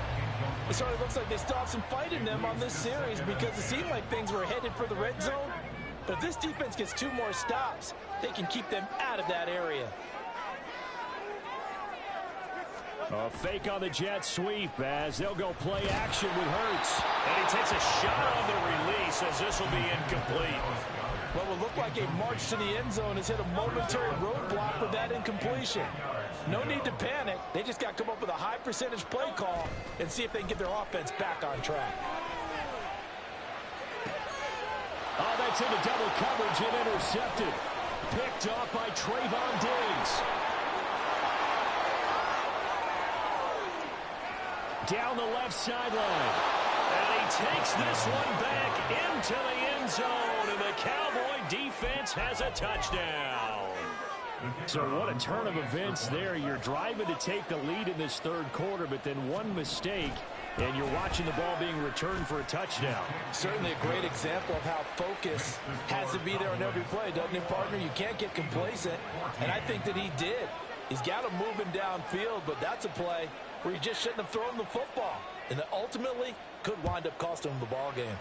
It sort of looks like they still have some fight in them on this series because it seemed like things were headed for the red zone. But if this defense gets 2 more stops, they can keep them out of that area. A fake on the jet sweep as they'll go play action with Hurts. And he takes a shot on the release as this will be incomplete. What will look like a march to the end zone has hit a momentary roadblock with that incompletion. No need to panic. They just got to come up with a high percentage play call and see if they can get their offense back on track. Oh, that's into double coverage and intercepted. Picked off by Trayvon Diggs. Down the left sideline. And he takes this one back into the end zone. And the Cowboy defense has a touchdown. So what a turn of events there. You're driving to take the lead in this 3rd quarter, but then one mistake, and you're watching the ball being returned for a touchdown. Certainly a great example of how focus has to be there on every play, doesn't it, partner? You can't get complacent, and I think that he did. He's got him moving downfield, but that's a play where he just shouldn't have thrown the football, and that ultimately could wind up costing him the ball game.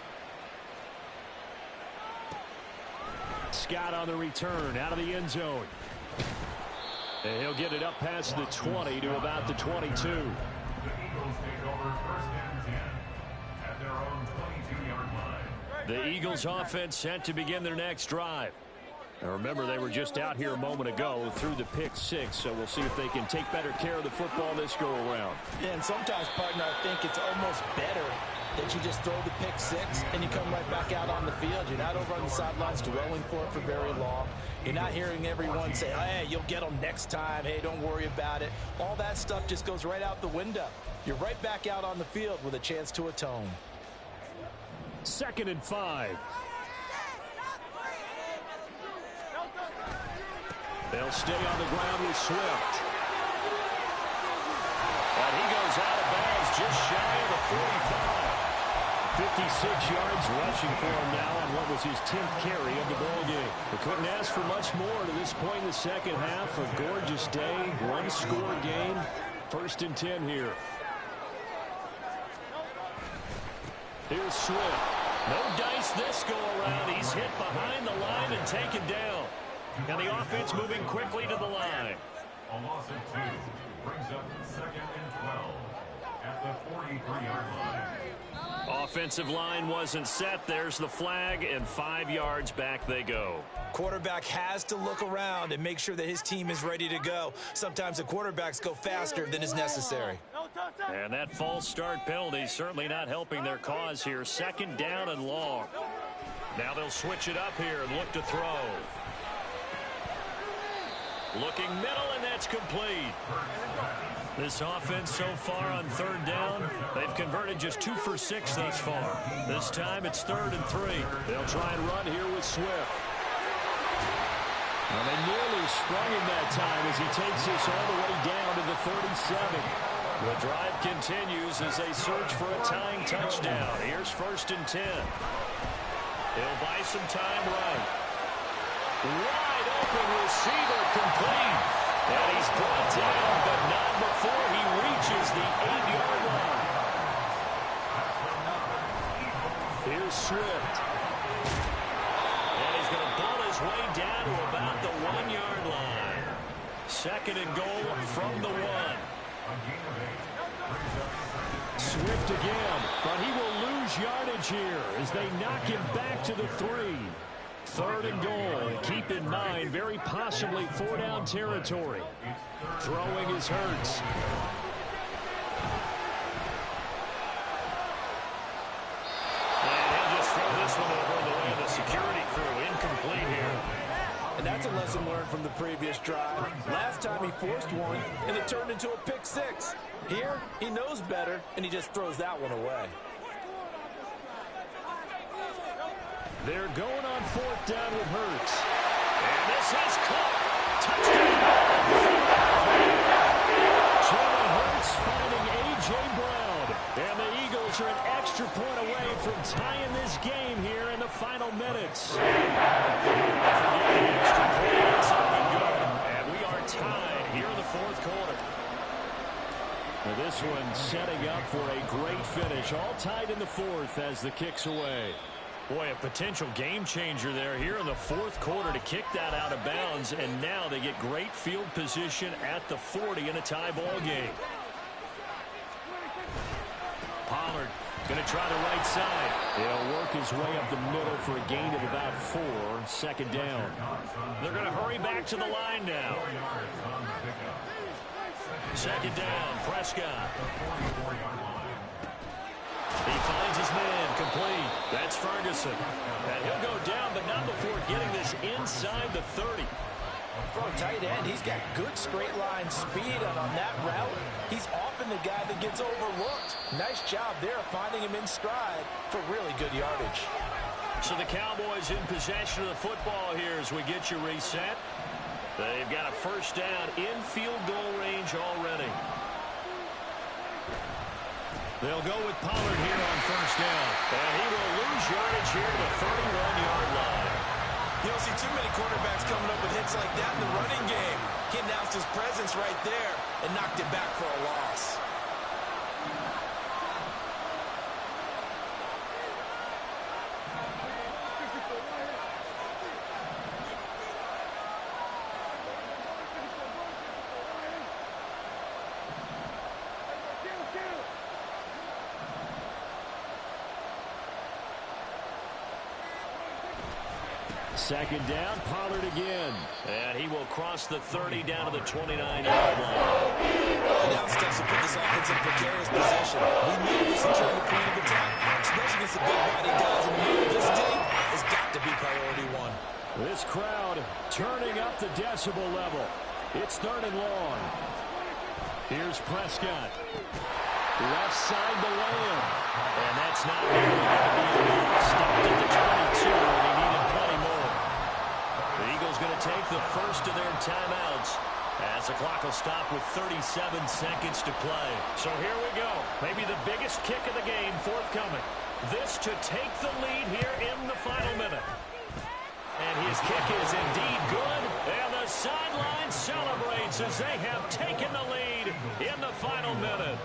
Scott on the return out of the end zone. And he'll get it up past the 20 to about the 22. The Eagles take over 1st and 10 at their own 22-yard line. The Eagles offense set to begin their next drive. Now remember, they were just out here a moment ago through the pick 6, so we'll see if they can take better care of the football this go around. Yeah, and sometimes, partner, I think it's almost better that you just throw the pick 6 and you come right back out on the field. You're not over on the sidelines dwelling for it for very long. You're not hearing everyone say, hey, you'll get them next time. Hey, don't worry about it. All that stuff just goes right out the window. You're right back out on the field with a chance to atone. 2nd and 5. They'll stay on the ground with Swift. And he goes out of bounds just shy of the 45. 56 yards rushing for him now on what was his 10th carry of the ball game. We couldn't ask for much more to this point in the 2nd half. A gorgeous day, one-score game. 1st and 10 here. Here's Swift. No dice this go around. He's hit behind the line and taken down. And the offense moving quickly to the line. A loss of 2 brings up 2nd and 12 at the 43-yard line. Offensive line wasn't set. There's the flag, and 5 yards back they go. Quarterback has to look around and make sure that his team is ready to go. Sometimes the quarterbacks go faster than is necessary. And that false start penalty certainly not helping their cause here. 2nd down and long. Now they'll switch it up here and look to throw. Looking middle, and that's complete. This offense so far on 3rd down, they've converted just 2 for 6 thus far. This time it's 3rd and 3. They'll try and run here with Swift. Well, they nearly sprung him that time as he takes this all the way down to the 37. The drive continues as they search for a tying touchdown. Here's 1st and 10. He'll buy some time right. Wide open receiver complete. And he's brought down, but not before he reaches the 8-yard line. Here's Swift. And he's going to bull his way down to about the 1-yard line. 2nd and goal from the 1. Swift again, but he will lose yardage here as they knock him back to the 3. 3rd and goal. Keep in mind, very possibly 4-down territory. Throwing is Hurts. And he'll just throw this one over in the way of the security crew. Incomplete here. And that's a lesson learned from the previous drive. Last time he forced one, and it turned into a pick 6. Here, he knows better, and he just throws that one away. They're going on 4th down with Hurts. And this is caught. Touchdown. Jalen Hurts finding A.J. Brown. And the Eagles are an extra point away from tying this game here in the final minutes. And we are tied here in the 4th quarter. Now this one setting up for a great finish. All tied in the 4th as the kick's away. Boy, a potential game changer there here in the 4th quarter to kick that out of bounds. And now they get great field position at the 40 in a tie ball game. Pollard going to try the right side. He'll work his way up the middle for a gain of about 4. 2nd down. They're going to hurry back to the line now. 2nd down, Prescott. He finds his man, complete. That's Ferguson. And he'll go down, but not before getting this inside the 30. For a tight end, he's got good straight line speed, and on that route, he's often the guy that gets overlooked. Nice job there finding him in stride for really good yardage. So the Cowboys in possession of the football here as we get you reset. They've got a 1st down in field goal range already. They'll go with Pollard here on 1st down. And he will lose yardage here to the 31-yard line. You don't see too many quarterbacks coming up with hits like that in the running game. He announced his presence right there and knocked it back for a loss. Second down, Pollard again. And he will cross the 30 down to the 29-yard line. Now it's tough to put this offense in precarious position. We know this is trying to point of attack, especially against the big body guys in the middle. This day has got to be priority 1. This crowd turning up the decibel level. It's 3rd and long. Here's Prescott. Left side to Lamb. And that's not nearly going to be enough. Stopped at the 22, and he needed plenty more. The Eagles going to take the first of their timeouts as the clock will stop with 37 seconds to play. So here we go. Maybe the biggest kick of the game forthcoming. This to take the lead here in the final minute. And his kick is indeed good. And the sideline celebrates as they have taken the lead in the final minute.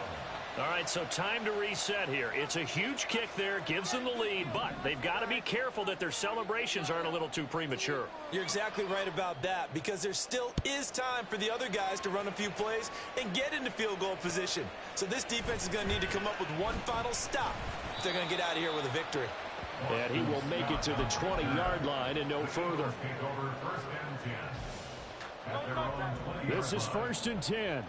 All right, so time to reset here. It's a huge kick there, gives them the lead, but they've got to be careful that their celebrations aren't a little too premature. You're exactly right about that, because there still is time for the other guys to run a few plays and get into field goal position. So this defense is going to need to come up with one final stop if they're going to get out of here with a victory. And he will make it to the 20-yard line and no further. This is 1st and 10.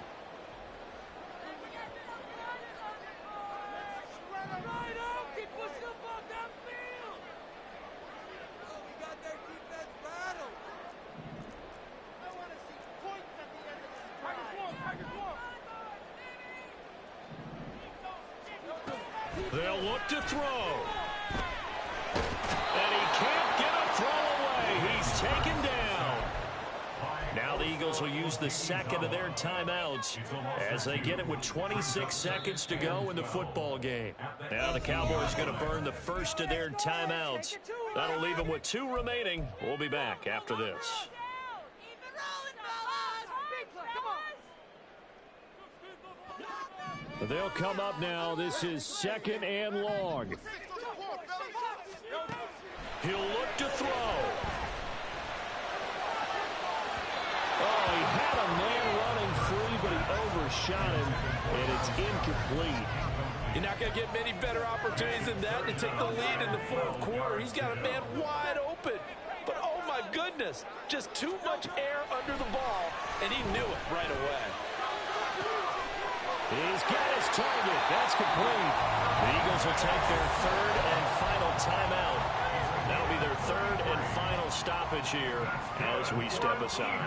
They'll look to throw. And he can't get a throw away. He's taken down. Now the Eagles Eagles will use the second of their timeouts as they get it with 26 seconds to go in the football game. Now the Cowboys going to burn the first of their timeouts. That'll leave them with 2 remaining. We'll be back after this. They'll come up now. This is 2nd and long. He'll look to throw. Oh, he had a man running free, but he overshot him, and it's incomplete. You're not going to get many better opportunities than that to take the lead in the 4th quarter. He's got a man wide open. But, oh, my goodness, just too much air under the ball, and he knew it right away. He's got his target. That's complete. The Eagles will take their 3rd and final timeout. That'll be their 3rd and final stoppage here as we step aside.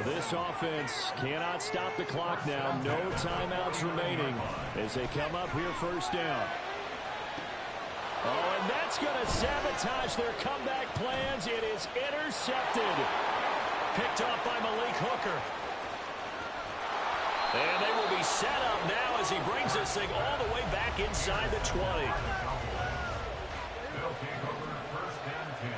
This offense cannot stop the clock now. No timeouts remaining as they come up here 1st down. Oh, and that's going to sabotage their comeback plans. It is intercepted. Picked off by Malik Hooker. And they will be set up now as he brings this thing all the way back inside the 20. They'll take over 1st and 10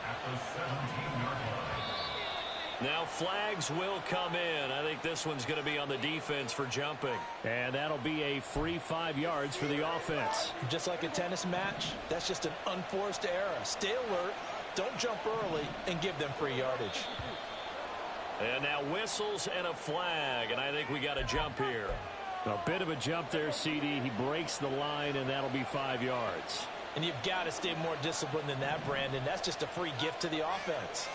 at the 17-yard line. Now flags will come in. I think this one's going to be on the defense for jumping. And that'll be a free 5 yards for the offense. Just like a tennis match, that's just an unforced error. Stay alert, don't jump early, and give them free yardage. And now whistles and a flag, and I think we got a jump here. A bit of a jump there, CD. He breaks the line, and that'll be 5 yards. And you've got to stay more disciplined than that, Brandon. That's just a free gift to the offense.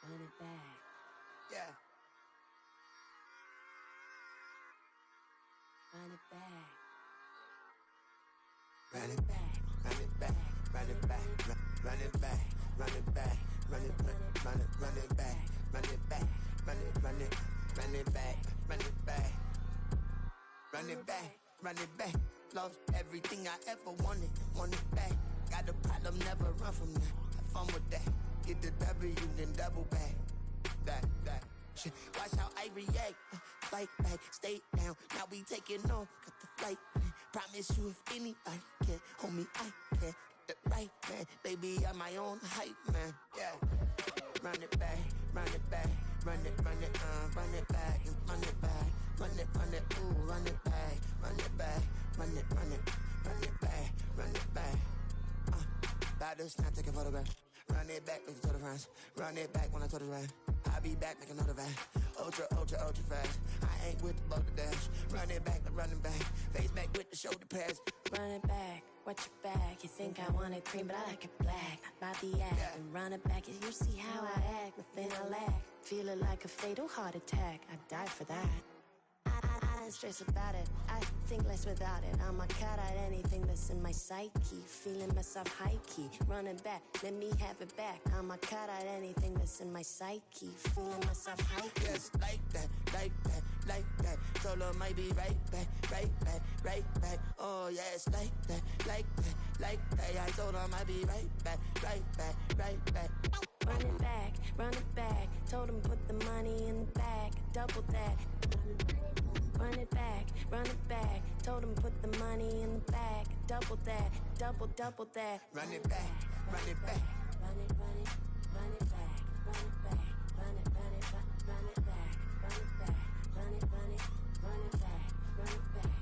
Run it back. Yeah. Run it back. Run it back. Run it back. Run it back. Run it back. Run it back. Run it back. Run it back. Run it back. Run it run it run it back. Run it back. Run it back. Run it back. Lost everything I ever wanted. Want it back. Got a problem, never run from that. Have fun with that. Get the W, then double back. That shit. Watch how I react. Fight back, stay down. Now we taking off. Got the flight plan. Promise you if anybody can hold me, I can. Get the right man. Baby, I'm my own hype man. Yeah. Run it back, run it back. Run it back, run it back. Run it back, ooh, run it back. Run it back, run it back. Run it back. About to snap, take a photograph. Run it back, make it to the friends. Run it back when I told it right. I'll be back, make another back. Ultra fast. I I ain't with the boulder dash. Run it back, running back. Face back with the shoulder pads. Run it back, watch your back. You think I want it cream, but I like it black. Not by the act. And run it back, you see how I act. Nothing I lack. Feel it like a fatal heart attack. I'd die for that. I don't stress about it. I think less without it. I'ma cut out anything that's in my psyche. Feeling myself high key. Running back, let me have it back. I'ma cut out anything that's in my psyche. Feeling myself high key. Yes, like that, like that, like that. Told her might be right back, right back, right back. Oh yes, like that, like that, like that. I told her might be right back, right back, right back. Run it back, run it back. Told him put the money in the bag. Double that. Run it back, run it back. Told him put the money in the bag. Double that, double that. Run it back, run it back. Run it, run it, run it back, run it back, run it, run it, run it back, run it back, run it, run it, run it back, run it back.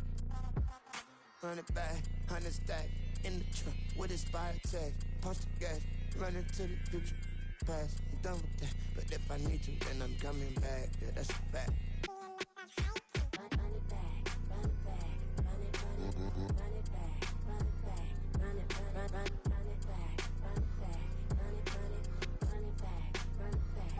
Run it back, 100 stack in the truck with expired tag. Punch the gas, run into the future. Past, I'm done with that. But if I need to, then I'm coming back. Yeah, that's a fact. Run it back, run it back, run it, run it, run it back, run it back, run it, run it back, run it back, run it, run it, run it back, run it back.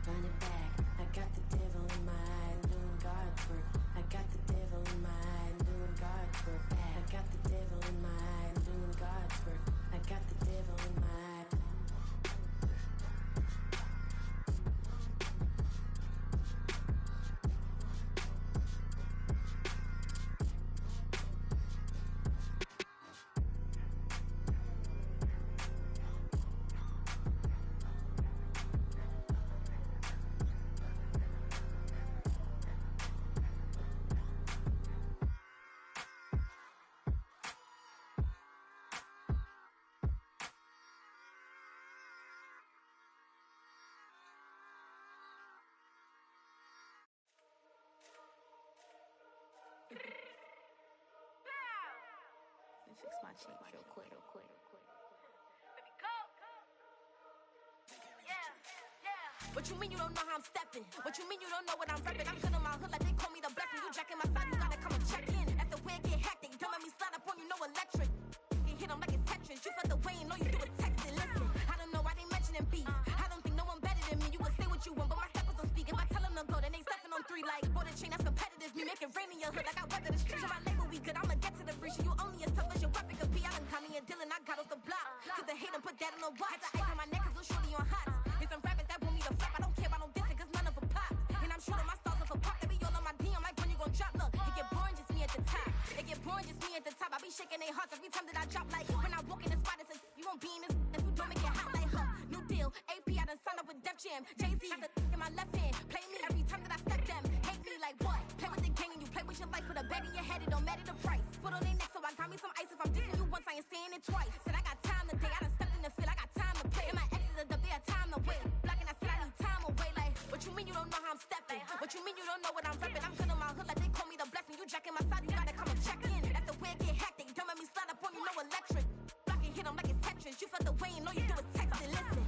Run it back, I got the devil in my eye, doing God's work. I got the devil in my eye, doing God's work. I got the devil in my eye, doing God's work. I got the devil in my eye. Let me fix my change real quick. What you mean you don't know how I'm stepping? What you mean you don't know what I'm repping? I'm good in my hood like they call me the blessing. You jacking my side, you gotta come and check in. That's the way it get hectic. Don't make me slide up on you, no electric. You hit them like it's Tetris. You felt the way and all you do is text it. Listen, I don't know why they mentioning beef. I don't think no one better than me. You can say what you want, but my steppers don't speak. If I tell them to go, then they stepping on 3 like border chain. That's competitive. Me make it rain in your hood like I weather the streets. So my label we good. I'ma get to the breach. You only as tough as your weapon could be. I done Connie and Dylan. I got off the block. Cause they hate them, put that on the watch. Had the ice on my neck cause little shorty on hot. Here's some rappers that want me to flap. I don't care about no dissing cause none of them pop. And I'm shooting my stars off a pop. They be all on my DM like when you gon' drop. Look, it get boring just me at the top. It get boring just me at the top. I be shaking their hearts every time that I drop. Like when I walk in the spot, it says you won't be in this if you don't make it hot like her. New deal, AP, I done signed up with Def Jam. Jay-Z got the in my left hand. Play me every time that I step them. Hate me like what? Play with the gang and you play with your life. Put a bag in your head, it don't matter the price. Foot on their neck, so I got me some ice. If I'm dissing you once, I ain't saying it twice. Said I got time today, I done stepped in the field, I got time to play. And my exes are up there, time to wait. Blocking, I said I need time away. Like, what you mean you don't know how I'm stepping? What you mean you don't know what I'm repping? I'm good in my hood like they call me the blessing. You jacking my side, you gotta come and check in. That's the way it get hectic. Don't make me slide up on you, no electric. Blocking, hit them like it's Tetris. You felt the way and all you do is text it. Listen.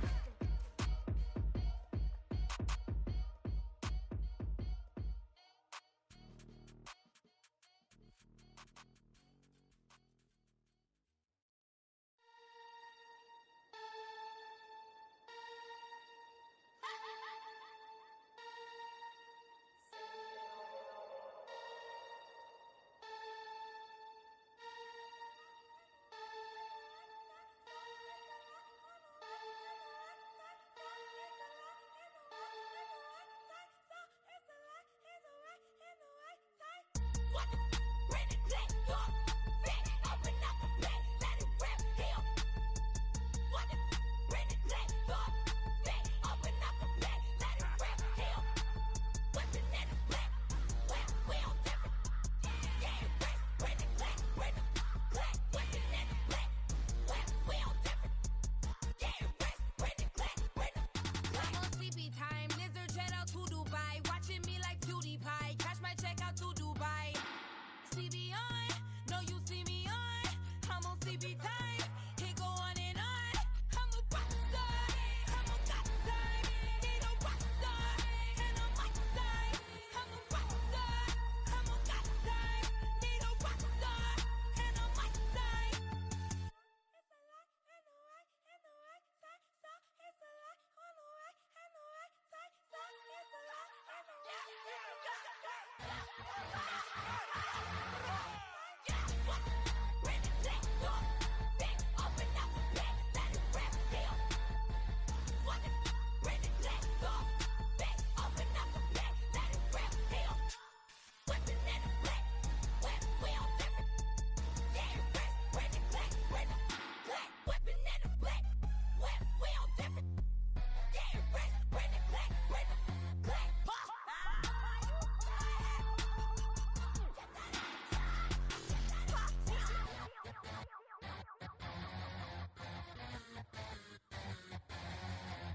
CB time, it go on and on. I'm a rock star, I'm a god time. Need a rock star, and a mic time. I'm a rock star, I'm a god time. Need a rock star, and a mic time. It's a lot, and the right, and the right side. So it's a lot on the right, and the right side. So it's a lot, and the right, and the right side.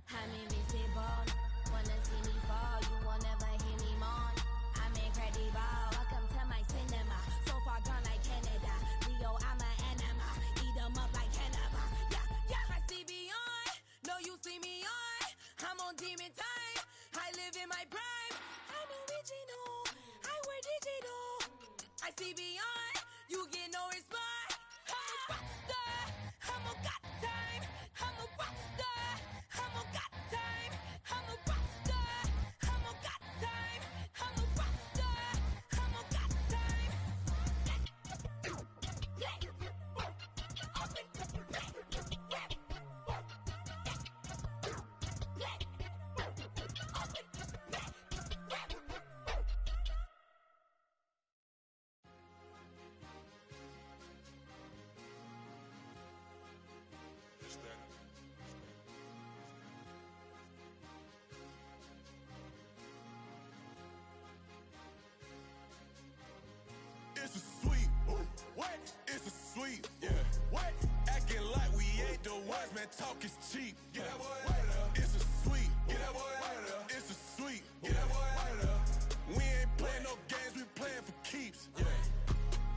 I'm invincible. Wanna see me fall, you will never hear me moan. I'm incredible. Welcome to my cinema. So far gone like Canada. Leo, I'm an anima. Eat them up like cannibal. Yeah, yeah. I see beyond. No, you see me on. I'm on demon time. I live in my prime. I'm original. I wear digital. I see beyond. You get no response. I'm a rock star. I'm a god time. I'm a rock star. I'm a god time. I'm a rock star. I'm a god time. I'm a rock star. I'm a god time. It's a sweep. What? It's a sweep. Yeah. What? Acting like we ain't the ones, man. Talk is cheap. Get that boy out of there. It's a sweep. Get that boy out of there. It's a sweep. Get that boy out of there. We ain't playing no games, we playing for keeps. Yeah.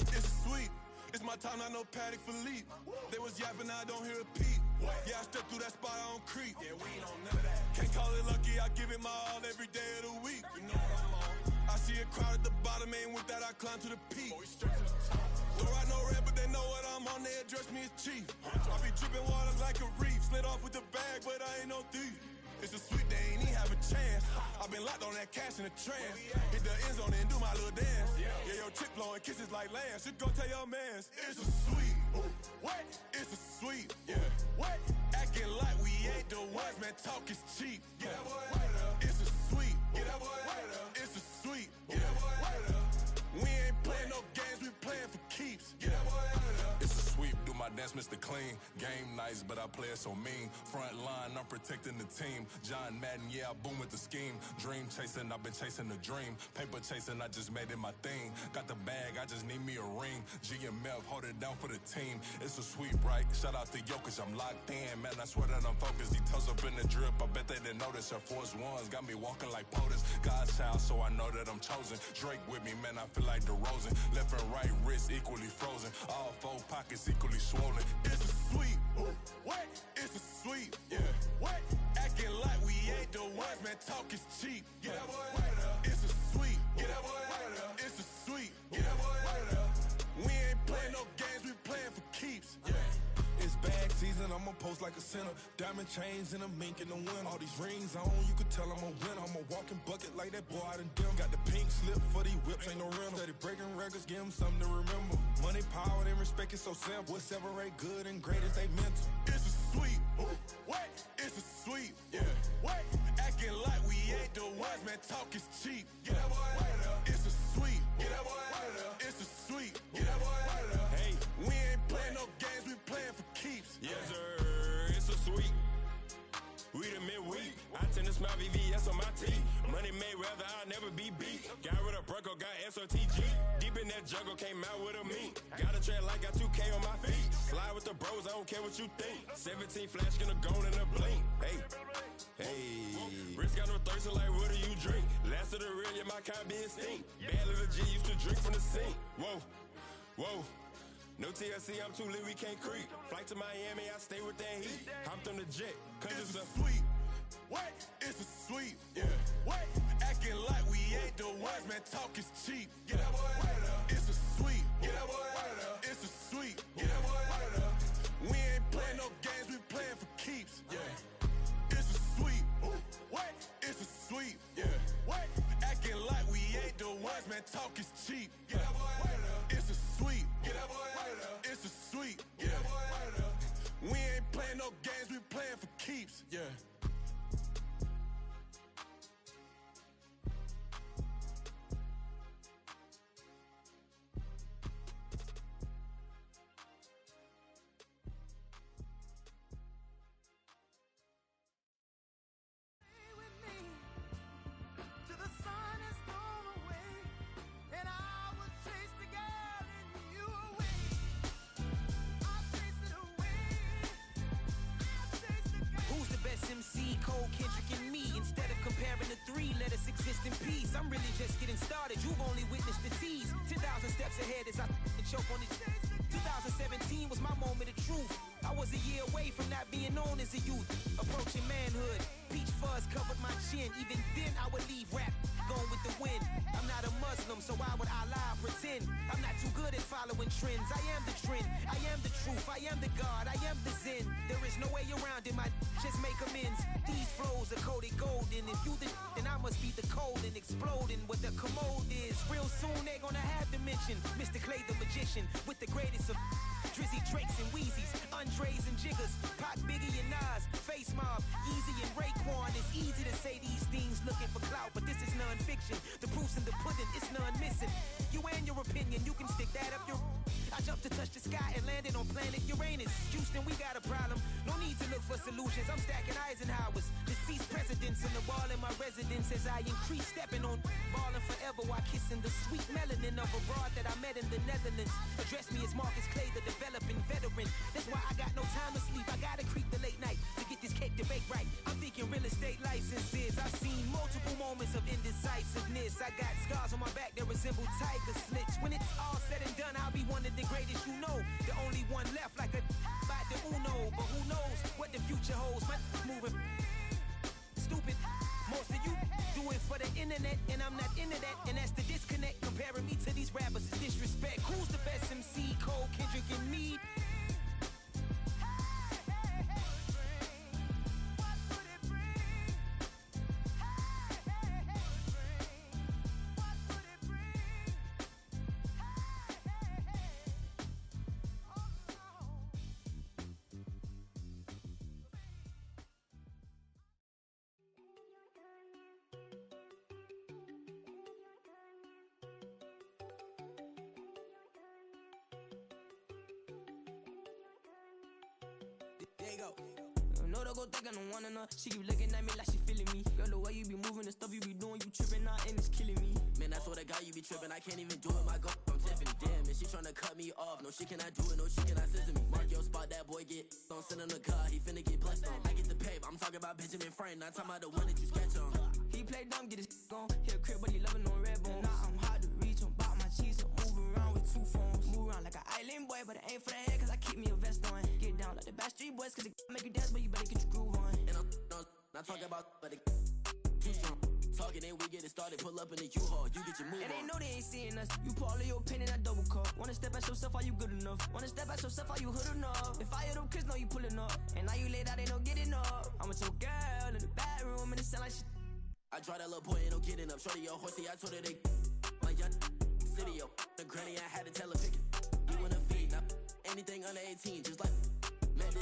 It's a sweep. It's my time, not no Paddock Philippe. They was yapping, I don't hear a peep. Yeah, I step through that spot, I don't creep. Yeah, we ain't on none of that. Can't call it lucky, I give it my all every day of the week. You know what I'm on. I see a crowd at the bottom, and with that I climb to the peak. Throw out no red, but they know what I'm on, they address me as chief. I be dripping water like a reef, slid off with the bag, but I ain't no thief. It's a sweet, they ain't even have a chance. I been locked on that cash in a trance. Hit the end zone and do my little dance. Yeah, your chick blowing kisses like Lance. You go tell your mans. It's a sweet. What? It's a sweet. Yeah. What? Acting like we ain't the ones, man. Talk is cheap. Get that boy out of there. It's a sweet. Get that boy out of there. It's a sweet. Get that boy out of there. We ain't playing no games, we playing for keeps. Get that boy out of there. It's a sweep, do my dance, Mr. Clean. Game nice, but I play it so mean. Front line, I'm protecting the team. John Madden, yeah, I boom with the scheme. Dream chasing, I've been chasing the dream. Paper chasing, I just made it my thing. Got the bag, I just need me a ring. GMF, hold it down for the team. It's a sweep, right? Shout out to Jokic, I'm locked in. Man, I swear that I'm focused. He toes up in the drip, I bet they didn't notice. Her Force Ones got me walking like POTUS. God's child, so I know that I'm chosen. Drake with me, man, I feel like DeRozan. Left and right wrist equally frozen. All four pockets equally swollen. It's a sweep. What? It's a sweep. Yeah. What? Acting like we ain't the ones, man. Talk is cheap. Get that boy out of there. It's a sweep. Get that boy out of there. It's a sweep. Get that boy out of there. We ain't playing no games, we playing for keeps. Yeah. It's bag season, I'ma post like a sinner. Diamond chains and a mink in the wind. All these rings on, you could tell I'm a winner. I'm a walking bucket like that boy out in dim. Got the pink slip for these whips, ain't no rental. Steady breaking records, give them something to remember. Money, power, and respect is so simple. What separate good and great is they mental. It's a sweep. What? It's a sweep. Yeah. What? Acting like we ain't the ones, man. Talk is cheap. Get that boy out of there. It's a sweep. Get that boy out of there. It's a sweep. Get that boy out of there. Hey, we ain't playing no games, we playing for keeps. Yes, sir. It's a sweep. We the midweek. I tend to smile VVS on my teeth. Money made rather I'll never be beat. Got rid of Bronco, got SOTG. Deep in that jungle, came out with a meat. Got a track like got 2K on my feet. Slide with the bros, I don't care what you think. 17 flash gonna go in a blink. Hey, hey. Wrist got no thirsting like what do you drink? Last of the real, yeah, my kind be extinct. Bad little G used to drink from the sink. Whoa, whoa. No TLC, I'm too lit, we can't creep. Flight to Miami, I stay with that heat. Hopped on the jet, cause it's a sweep. What? It's a sweep. Yeah. What? Acting like we ain't the ones, man. Talk is cheap. Get that boy out of there. It's a sweep. Get that boy out of there. It's a sweep. Get that boy out of there. We ain't playing no games, we playing for keeps. Yeah. It's a sweep. What? It's a sweep. Yeah. What? Acting like we ain't the ones, man. Talk is cheap. Get that boy out of there. It's a sweep. Get that boy out of there. It's a sweep. Get that boy out of there. We ain't playing no games, we playing for keeps. Yeah. MC, Cole, Kendrick, and me. Instead of comparing the three, let us exist in peace. I'm really just getting started. You've only witnessed the tease. 10,000 steps ahead as I choke on it. 2017 was my moment of truth. I was a year away from not being known as a youth. Approaching manhood. Peach fuzz covered my chin. Even then, I would leave rap going with the wind. I'm not a Muslim, so why would I lie or pretend? I'm not too good at following trends. I am the trend. I am the truth. I am the God. I am the Zen. There is no way around it. My just make amends. These flows are coated golden. If you the then I must be the cold and exploding what the commode is. Real soon they gonna have to mention Mr. Clay the magician with the greatest of Drizzy, Drakes, and Wheezies, Andres and Jiggers, Pac, Biggie, and Nas, Face Mob, Easy and Raekwon. It's easy to say these things looking for clout, but this is non-fiction. The proof's in the pudding, it's none missing. You and your opinion, you can stick that up your... I jumped to touch the sky and landed on planet Uranus. Houston, we got a problem. No need to look for solutions. I'm stacking Eisenhowers. Deceased presidents in the wall in my residence as I increase stepping on ballin' forever while kissing the sweet melanin of a broad that I met in the Netherlands. Address me as Marcus Clay, the developing veteran. That's why I got no time to sleep. I gotta creep the late night to get this cake to bake right. I'm thinking real estate licenses. I've seen multiple moments of indecisiveness. I got scars on my back that resemble tiger slits. When it's all said and done, I'll be one of the greatest you know. The only one left like a by the Uno. But who knows what the future holds. My moving stupid. Most of you do it for the internet, and I'm not into that. And that's the disconnect. Comparing me to these rappers is disrespect. Who's the best MC? Cole, Kendrick, and me. There you go. No, don't go thinking I'm one enough. She keep looking at me like she feeling me. Girl, the way you be moving, the stuff you be doing, you tripping out and it's killing me. Man, I swear to God, you be tripping. I can't even do it. My girl, I'm Tiffany. Damn, and she tryna cut me off. No, she cannot do it. No, she cannot scissor me. Mark your spot, that boy get. Don't send him the car. He finna get blessed on. I get the pay. I'm talking about Benjamin Franklin. Not talking about the one that you sketch on. He play dumb, get his gone. Hit a crib, but he loving on red bone. Now I'm hard to reach. I'm about my cheese. I'm moving around with two phones. Move around like an island boy, but it ain't for the head, cause I keep me a vest on. Get down like the Backstreet Boys, cause it make you dance, but you better get your groove on. And I'm not talking about, but it too strong. Talking and we get it started. Pull up in the U-Haul. You get your move and on. they know they ain't seeing us. You pour all of your pain in that double cup. Wanna step at yourself, are you good enough? Wanna step at yourself, are you hood enough? If I hear them kids, know you pulling up. And now you laid out, they don't get enough. I'm with your girl in the bedroom, and it sound like shit. I draw that little boy, ain't no getting up. Shorty, yo, horsey, I told her they my young city, yo. The granny, I had to tell her pick it. You wanna feed, now anything under 18, just like Madden.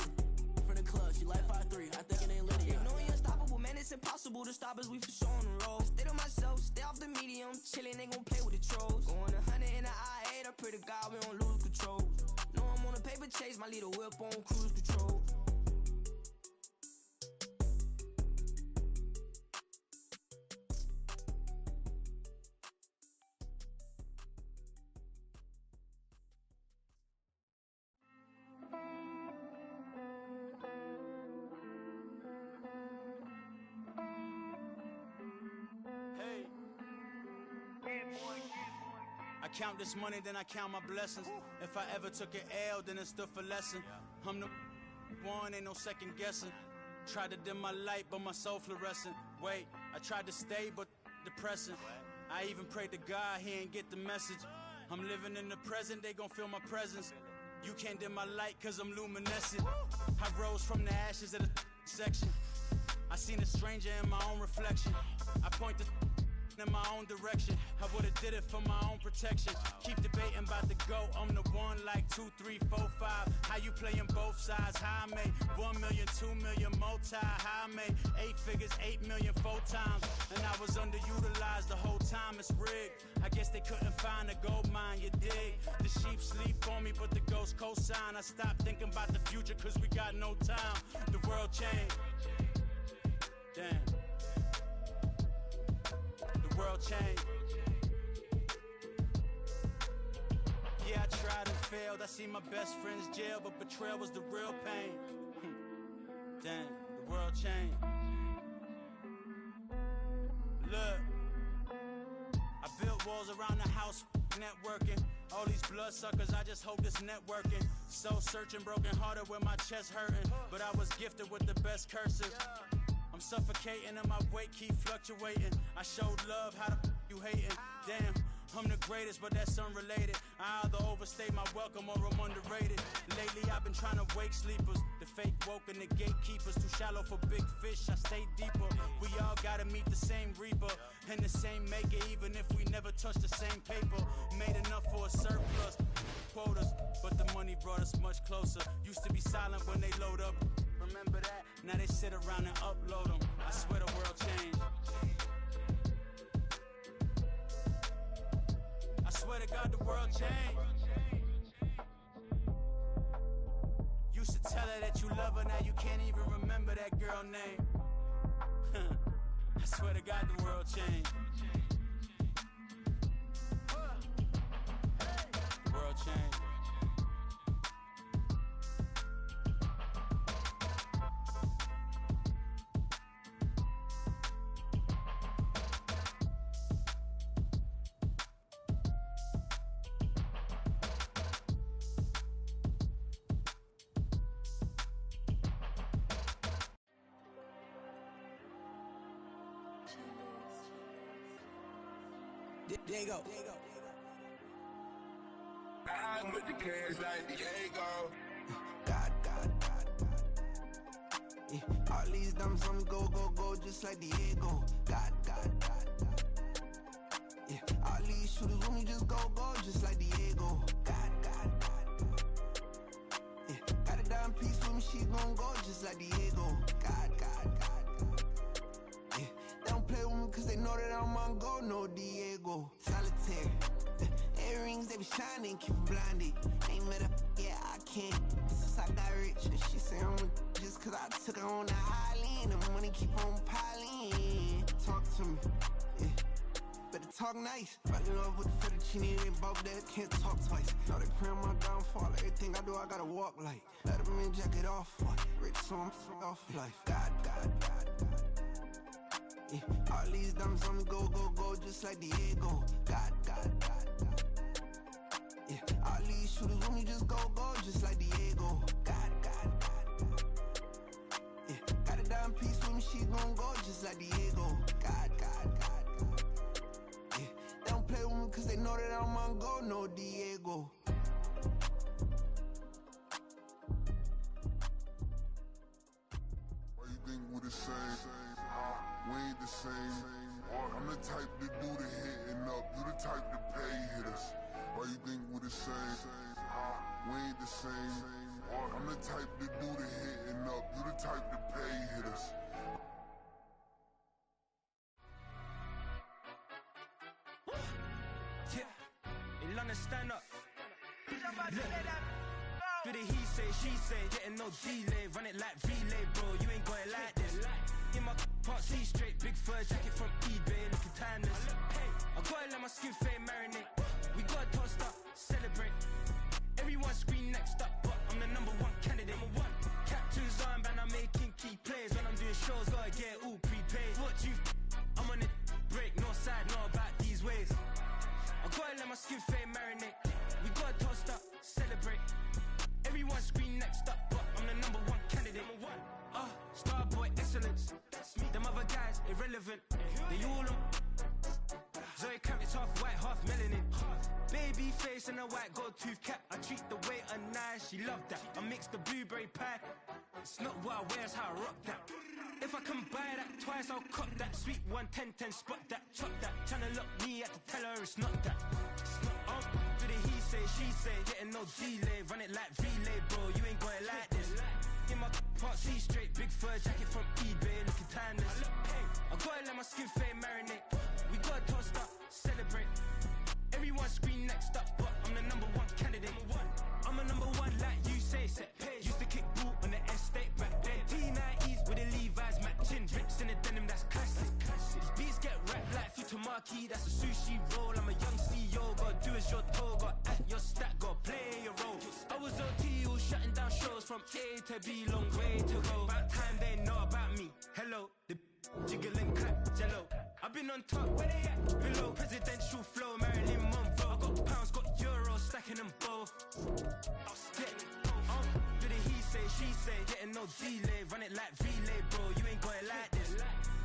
From the club, she like 5'3", I think it ain't Lydia. You know we unstoppable, man, it's impossible to stop us, we for sure on the road. Stay to myself, stay off the medium, chillin', ain't gon' play with the trolls. Going 100 in the I-8, I pray to God we don't lose control. Know I'm on a paper chase, my little whip on cruise control. count this money, then I count my blessings. If I ever took an L, then it stood for lesson. I'm the one, ain't no second guessing. Tried to dim my light, but my soul fluorescent. Wait, I tried to stay, but depressing. I even prayed to God, he ain't get the message. I'm living in the present, they gon' feel my presence. You can't dim my light, cause I'm luminescent. I rose from the ashes of the section. I seen a stranger in my own reflection. I point the in my own direction. I would've did it for my own protection. Keep debating about the GOAT. I'm the one like 2, 3, 4, 5. How you playing both sides? How I made 1 million, 2 million, multi. How I made 8 figures, 8 million, 4 times. And I was underutilized the whole time. It's rigged. I guess they couldn't find a gold mine, you dig? The sheep sleep on me, but the ghost cosign. I stopped thinking about the future, cause we got no time. The world changed. Damn. The world changed. Yeah, I tried and failed. I see my best friends jail, but betrayal was the real pain. Damn, the world changed. Look, I built walls around the house, networking. All these bloodsuckers, I just hope this networking. Soul searching, broken hearted with my chest hurting. But I was gifted with the best cursive. I'm suffocating and my weight keep fluctuating. I showed love, how the you hating? Damn, I'm the greatest, but that's unrelated. I either overstay my welcome or I'm underrated. Lately I've been trying to wake sleepers. The fake woke and the gatekeepers. Too shallow for big fish, I stay deeper. We all gotta meet the same reaper and the same maker, even if we never touch the same paper. Made enough for a surplus quotas, but the money brought us much closer. Used to be silent when they load up. Remember that? Now they sit around and upload them. I swear the world changed. I swear to God the world changed. Used to tell her that you love her, now you can't even remember that girl name. I swear to God the world changed. The world changed. Diego. I'm with the cash like Diego. God. Yeah, all these dumps on me go, just like Diego. God. Yeah, all these shooters on me just go, just like Diego. God. Yeah, got a dime piece with me, she gon' go just like Diego. God. Yeah, they don't play with me cause they know that I'm on go, no Diego. Solitaire. Earrings, they be shining, keep blinded. Ain't met up, yeah, I can't. Since I got rich, and she say I'm a just cause I took her on the island. The money keep on piling. Talk to me, yeah. Better talk nice. Fell in love with the fettuccine, they both dead, can't talk twice. Now they pray on my downfall. Everything I do, I gotta walk like. Let them in, jacket off, what? Rich, so I'm off life. God. Yeah, all these dumps on me go, just like Diego. God. Yeah, all these shooters on me just go, just like Diego. God. Yeah, got a dime piece with me, she gon' go just like Diego. God. Yeah, they don't play with me cause they know that I'm on go, no Diego. Why you think we the same? We ain't the same. I'm the type to do the hitting up, you the type to pay hitters. Why you think we the same? We ain't the same. I'm the type to do the hitting up, you the type to pay hitters. Yeah, in London, stand up. Look. Do the he say, she say, getting no delay, run it like relay, bro. You ain't got it like this. In my can't see straight, big fur jacket from eBay, looking timeless. Hey, I gotta let my skin fade marinate. We gotta toast up, celebrate. Everyone scream next up, but I'm the number one candidate. Captain's armband, I'm making key plays. When I'm doing shows, gotta get all prepaid. What you I'm on it, break, no side, no about these ways. I gotta let my skin fade marinate. We got toast up, celebrate. Everyone scream next up, but I'm the number one candidate. Star boy excellence. That's me. Them other guys irrelevant. They all on. Zoe Camp, it's half white, half melanin. Baby face and a white gold tooth cap. I treat the waiter nice, she love that. I mix the blueberry pie. It's not what I wear, it's how I rock that. If I can buy that twice, I'll cop that. Sweet 110, spot that, chop that. Tryna lock me at the teller, it's not that. It's not do the he say, she say. Getting no delay, run it like relay, bro. You ain't got it like this. In my part C straight, big fur jacket from eBay, looking timeless. I gotta let my skin fade marinate. We gotta toast up, celebrate. Everyone scream next up, but I'm the number one candidate. I'm a number one like you say, set page. Used to kick boot on the estate back then. T90s with the Levi's matching. Rips in the denim, that's classic. These beats get wrapped like Futamaki, that's a sushi roll. I'm a young CEO, gotta do as you're told. Gotta act your stat, gotta play your role. I was OT, all shutting down shows from A to B, long way to go. About time they know about me. Hello, the jiggle and clap, jello. I've been on top, where they at? Below, presidential flow, Marilyn Monroe. I got pounds, got euros, stacking them both. I'll stick. Do the he say, she say, getting no delay, run it like relay, bro. You ain't got it like this.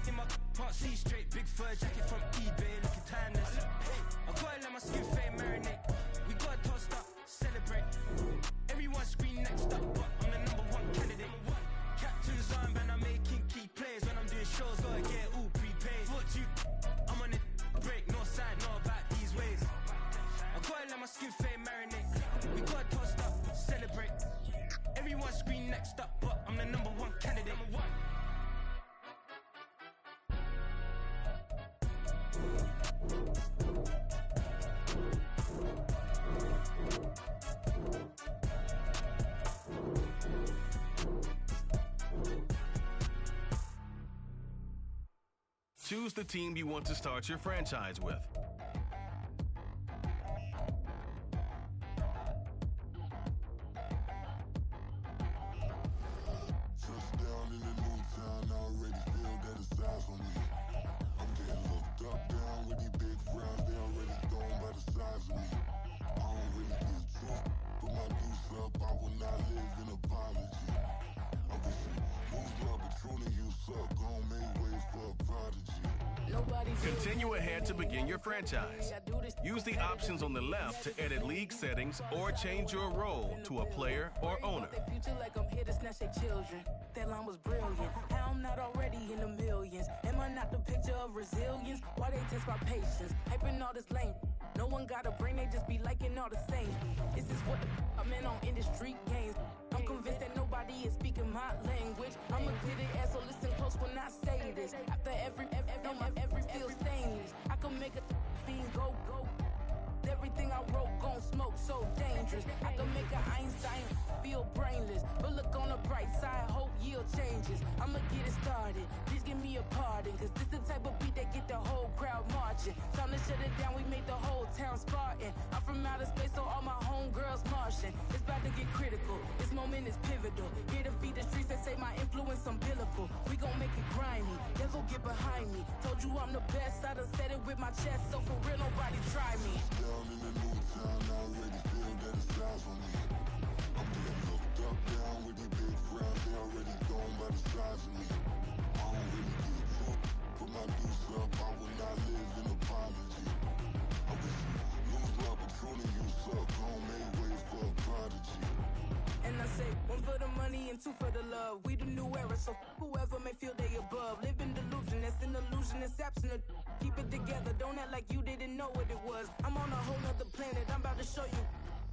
In my part C straight, big fur jacket from eBay, looking timeless. I gotta let my skin fade marinate. We gotta toast up, celebrate. Everyone scream next up, but I'm the number one candidate. Captain's armband, I'm making key plays. When I'm doing shows, gotta get all prepaid. What you? I'm on it, break, no side, know about these ways. I gotta let my skin fade marinate. We gotta toast up, celebrate. Everyone scream next up, but I'm the number one candidate. Choose the team you want to start your franchise with. Touchdown in the new town, I already feel that it's eyes on me. I'm getting looked up, down with these big frowns, they already thrown by the size of me. I don't really get truth, put my deuce up, I will not live in apology. I wish you lose love, but truly you suck, gon' make way for a prodigy. Continue ahead to begin your franchise. Use the options on the left to edit league settings or change your role to a player or owner. Future like I'm here to snatch their children. That line was brilliant. How I'm not already in the millions. Am I not the picture of resilience? Why they test my patience? Hyping all this lame. No one got a brain, they just be liking all the same. This is what I'm in on industry games. I'm convinced that nobody is speaking my language. I'ma get it as so listen close when I say this. After every feel stainless. I can make a fiend go. Everything I wrote gon' smoke, so dangerous. I can make an Einstein feel brainless. But look on the bright side, hope yield changes. I'ma get it started, please give me a pardon. Cause this the type of beat that get the whole crowd marching. Time to shut it down, we made the whole town Spartan. I'm from outer space, so all my homegirls Martian. It's about to get critical, this moment is pivotal. Here to feed the streets and say my influence umbilical. We gon' make it grimy, devil get behind me. Told you I'm the best, I done said it with my chest. So for real, nobody try me. Down in the new town, I already feel that it's eyes on me. I'm getting looked up, down with these big frowns, they already thrown by the size of me. I don't really get truth, put my deuce up, I will not live in apology. I wish you lose love, but truly you suck, gon' make way for a prodigy. And I say, one for the money and two for the love. We the new era, so whoever may feel they above. Live in delusion, that's an illusion, it's absent. Keep it together, don't act like you didn't know what it was. I'm on a whole nother planet, I'm about to show you.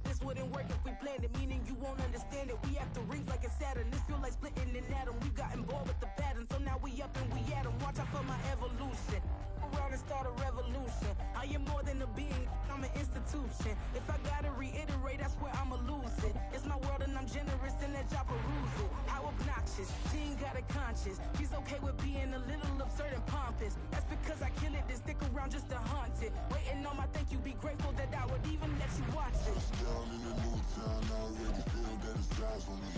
This wouldn't work if we planned it, meaning you won't understand it. We have to rings like a Saturn, this feel like splitting an atom. We got involved with the pattern, so now we up and we at 'em. Watch out for my evolution. Around and start a revolution. I am more than a being, I'm an institution. If I gotta reiterate, that's where I'ma lose it. It's my world and I'm generous and let y'all peruse it. How obnoxious, she ain't got a conscience. She's okay with being a little absurd and pompous. That's because I kill it, then stick around just to haunt it. Waiting on my thank you, be grateful that I would even let you watch it. Down in the new town, I already feel that it's eyes on me.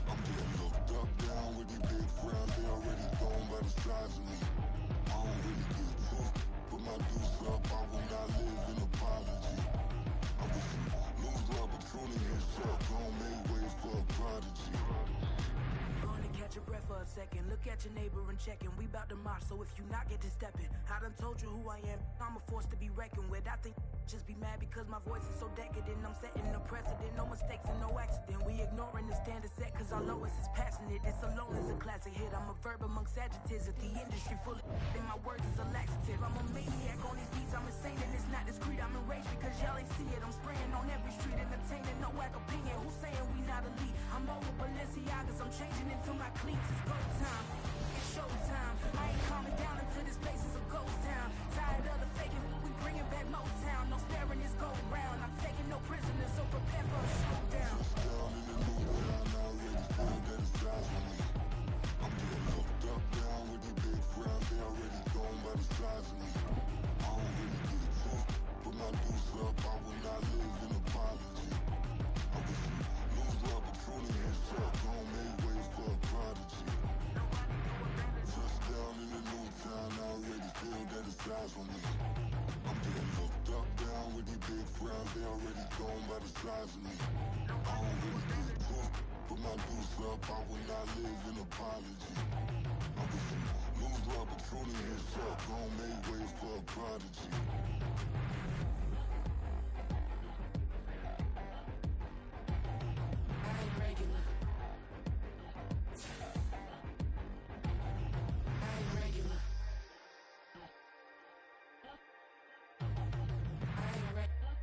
I'm getting looked up, down with these big frowns, they already thrown by the size of me. I don't really get truth, put my deuce up, I will not live in apology. himself, gon' make way for a prodigy. Gonna catch your breath for a second. Look at your neighbor and checking. We bout to march, so if you not get to stepping. I done told you who I am. I'm a force to be reckoned with. I think just be mad because my voice is so decadent. I'm setting a precedent. No mistakes and no accident. We ignoring the standard set because our lowest is passionate. This alone is a classic hit. I'm a verb amongst adjectives. If the industry full of then my words is a laxative. I'm a maniac on these beats. I'm insane and it's not discreet. I'm enraged because y'all ain't see it. I'm spraying on every street, entertaining, no whack opinion. Who's saying we not elite? I'm over Balenciagas. I'm changing into my cleats. It's go time. It's showtime. I ain't calming down until this place is a ghost town. Tired of the faking. We bringing back Motown. No sparing this go round. I'm taking no prisoners, so prepare for a showdown. Down in the new town, already feel that it's eyes on me. I'm getting hooked up down with the big frowns. They already gone by the size of me. I don't really get a chance. Put my deuce up, I will not live in apology. I wish you lose the opportunity yourself. Gon' make way for a prodigy. Touchdown in the new town, already feel that it's eyes on me. I'm getting hooked up down with the big frowns. They already gone by the size of me. I don't really get a chance. Put my deuce up, I will not live in apology. I wish you lose the opportunity yourself. Gon' make way for a prodigy. I ain't regular. I ain't regular. I ain't regular.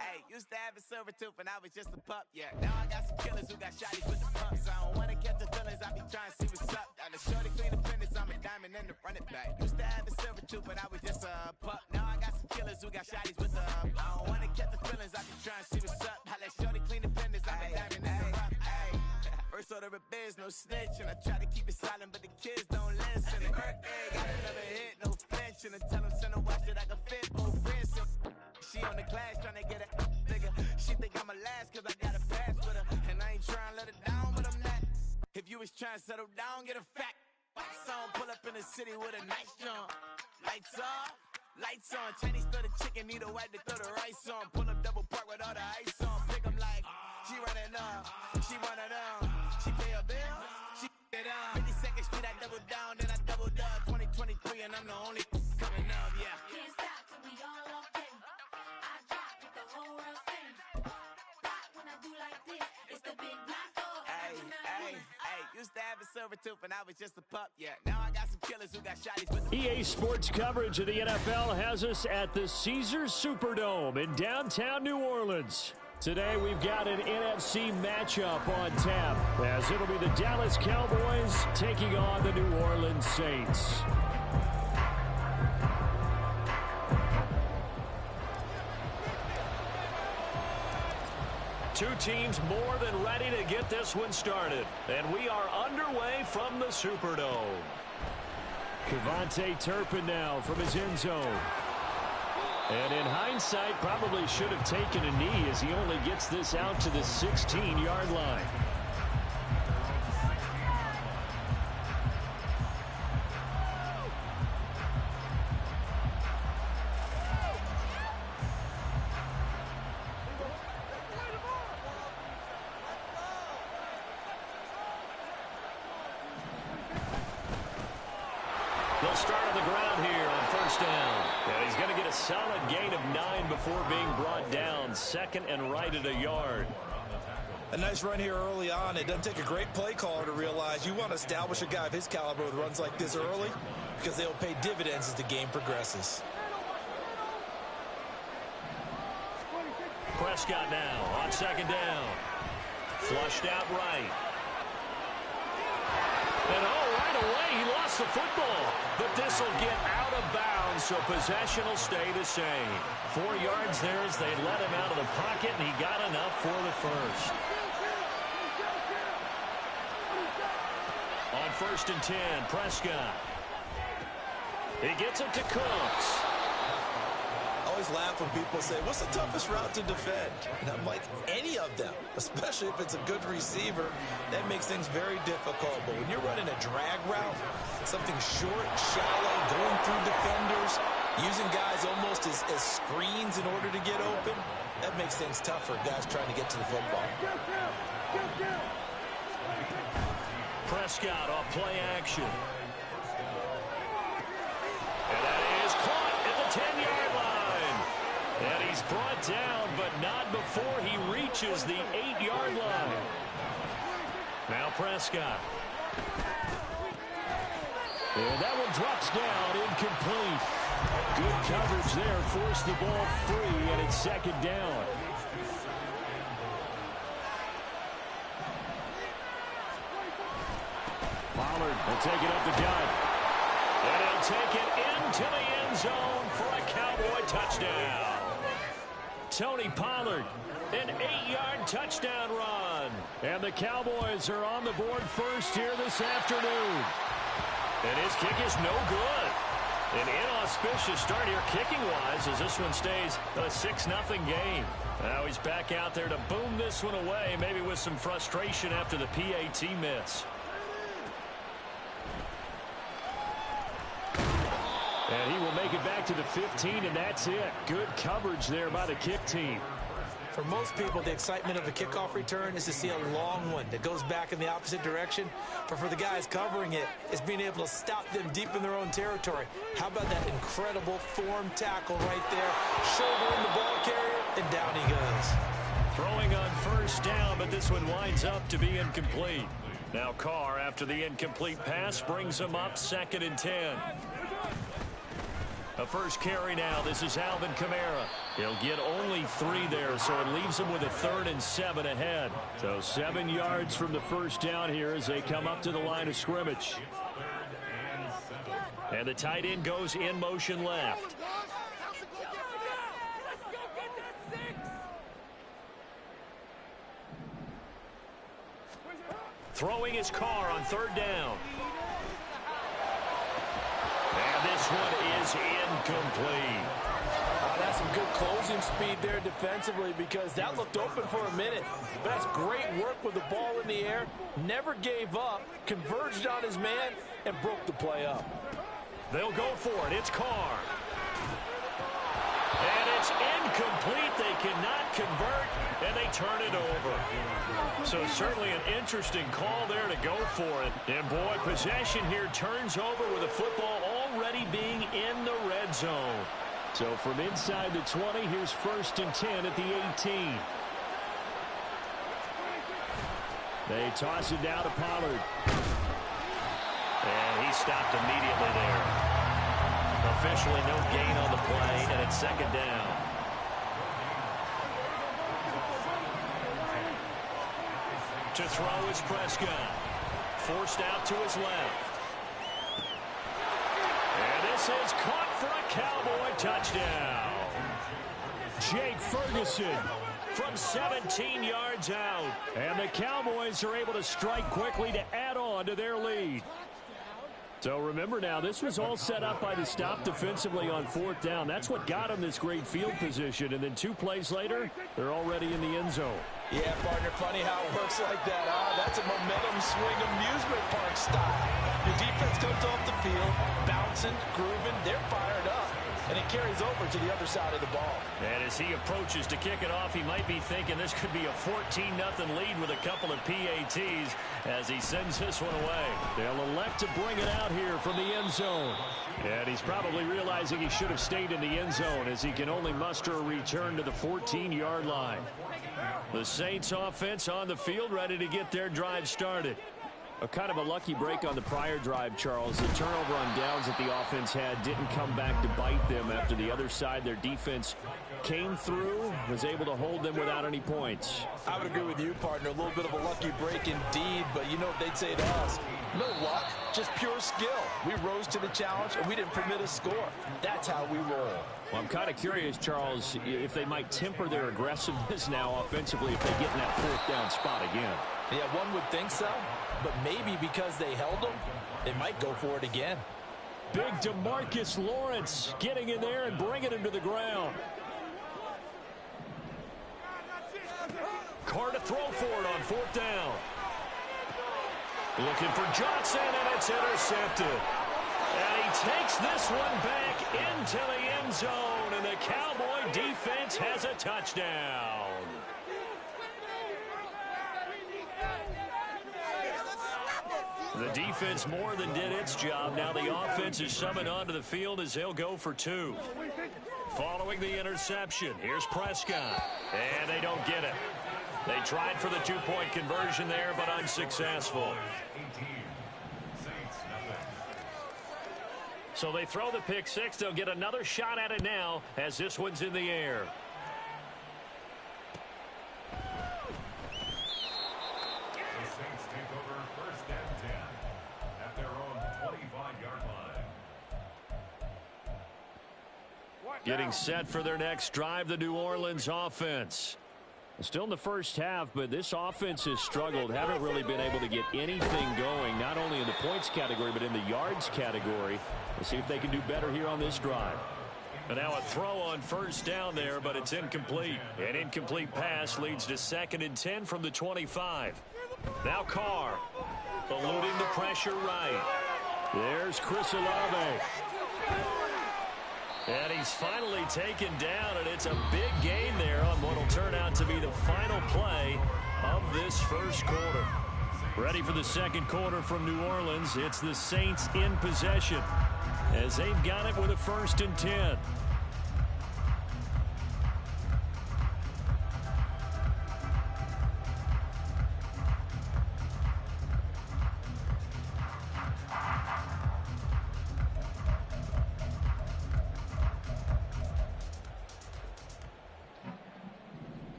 Hey, used to have a silver tooth when I was just a pup, yeah. Now I got some killers who got shotties with the pumps. I don't wanna catch the feelings, I be trying to see what's up. Got a shorty clean the finish, I'm a diamond and the run it back. Used to have a silver tooth when I was just a pup. Now I got some killers who got shotties with the I don't wanna catch the feelings, I be trying to see what's up. I let shorty clean the finish, I'm a diamond and the rough. First order of biz, no snitch, and I try to keep it silent, but the kids don't listen. And birthday, got another hit, no flinch, and I tell them send a watch that I can fit both wrists. She on the glass trying to get a nigga. She think I'm a last cause I got a pass with her. And I ain't trying to let her down, but I'm not. If you was trying to settle down, get a fact. Song pull up in the city with a nice jump. Lights off, lights on. Chinese throw the chicken, need a wipe to throw the rice on. Pull up double park with all the ice on. Pick 'em like, she running up, she one of them. She pay her bills, she it up. 52nd Street, I double down, then I doubled up. 2023 and I'm the only coming up, yeah. Can't stop till we all up in. I drop with the whole world sing. Rock when I do like this, it's the big block door. Hey, used to have a silver tooth and I was just a pup, yeah. Now I got some killers who got shotties with the EA Sports coverage of the NFL has us at the Caesars Superdome in downtown New Orleans. Today we've got an NFC matchup on tap as it'll be the Dallas Cowboys taking on the New Orleans Saints. Two teams more than ready to get this one started. And we are underway from the Superdome. Cavante Turpin now from his end zone. And in hindsight, probably should have taken a knee as he only gets this out to the 16-yard line. They'll start on the ground here on first down. And he's going to get a solid gain of 9 before being brought down. Second and right at a yard. A nice run here early on. It doesn't take a great play caller to realize you want to establish a guy of his caliber with runs like this early because they'll pay dividends as the game progresses. Prescott now on second down. Flushed out right. And right away he lost the football. But this will get out of bounds, so possession will stay the same. 4 yards there as they let him out of the pocket, and he got enough for the first. On first and 10, Prescott. He gets it to Cooks. Always always laugh when people say, what's the toughest route to defend? And I'm like, any of them, especially if it's a good receiver. That makes things very difficult. But when you're running a drag route, something short, shallow, going through defenders, using guys almost as screens in order to get open, that makes things tough for guys trying to get to the football. Prescott off play action. And that is caught at the 10-yard line. And he's brought down, but not before he reaches the 8-yard line. Now Prescott. And that one drops down, incomplete. Good coverage there, forced the ball free, and it's second down. Pollard will take it up the gut. And he'll take it into the end zone for a Cowboy touchdown. Tony Pollard, an 8-yard touchdown run. And the Cowboys are on the board first here this afternoon. And his kick is no good. An inauspicious start here kicking-wise as this one stays a 6-0 game. Now he's back out there to boom this one away, maybe with some frustration after the PAT miss. And he will make it back to the 15, and that's it. Good coverage there by the kick team. For most people, the excitement of a kickoff return is to see a long one that goes back in the opposite direction. But for the guys covering it, it's being able to stop them deep in their own territory. How about that incredible form tackle right there? Shoulder in the ball carrier, and down he goes. Throwing on first down, but this one winds up to be incomplete. Now Carr, after the incomplete pass, brings him up 2nd and 10. A first carry now. This is Alvin Kamara. He'll get only 3 there, so it leaves him with a 3rd and 7 ahead. So 7 yards from the first down here as they come up to the line of scrimmage. And the tight end goes in motion left. Throwing his Carr on 3rd down. And this one is incomplete. That's some good closing speed there defensively because that looked open for a minute. But that's great work with the ball in the air. Never gave up, converged on his man, and broke the play up. They'll go for it. It's Carr. And it's incomplete. They cannot convert, and they turn it over. So certainly an interesting call there to go for it. And, boy, possession here turns over with the football already being in the red zone. So from inside the 20, here's 1st and 10 at the 18. They toss it down to Pollard. And he stopped immediately there. Officially no gain on the play, and it's 2nd down. To throw is Prescott. Forced out to his left. And this is caught for a Cowboy touchdown. Jake Ferguson from 17 yards out. And the Cowboys are able to strike quickly to add on to their lead. So remember now, this was all set up by the stop defensively on 4th down. That's what got them this great field position. And then 2 plays later, they're already in the end zone. Yeah, partner, funny how it works like that, huh? That's a momentum swing amusement park style. Your defense comes off the field, bouncing, grooving, they're fired up. And it carries over to the other side of the ball. And as he approaches to kick it off, he might be thinking this could be a 14-0 lead with a couple of PATs as he sends this one away. They'll elect to bring it out here from the end zone. And he's probably realizing he should have stayed in the end zone as he can only muster a return to the 14-yard line. The Saints offense on the field ready to get their drive started. A kind of a lucky break on the prior drive, Charles. The turnover on downs that the offense had didn't come back to bite them after the other side. Their defense came through, was able to hold them without any points. I would agree with you, partner. A little bit of a lucky break indeed, but you know what they'd say to us. No luck, just pure skill. We rose to the challenge, and we didn't permit a score. That's how we roll. Well, I'm kind of curious, Charles, if they might temper their aggressiveness now offensively if they get in that 4th down spot again. Yeah, one would think so, but maybe because they held them, they might go for it again. Big DeMarcus Lawrence getting in there and bringing him to the ground. Carr to throw for it on 4th down. Looking for Johnson, and it's intercepted. And he takes this one back into the end zone, and the Cowboy defense has a touchdown. The defense more than did its job. Now the offense is summoned onto the field as they'll go for 2. Following the interception, here's Prescott. And they don't get it. They tried for the 2-point conversion there, but unsuccessful. So they throw the pick 6. They'll get another shot at it now as this one's in the air. The Saints take over 1st and 10 at their own 25-yard line. Getting set for their next drive, the New Orleans offense. Still in the first half, but this offense has struggled. Haven't really been able to get anything going, not only in the points category, but in the yards category. We'll see if they can do better here on this drive. And now a throw on 1st down there, but it's incomplete. An incomplete pass leads to 2nd and 10 from the 25. Now Carr, eluding the pressure right. There's Chris Olave. And he's finally taken down, and it's a big gain there on what will turn out to be the final play of this first quarter. Ready for the 2nd quarter from New Orleans. It's the Saints in possession as they've got it with a 1st and 10.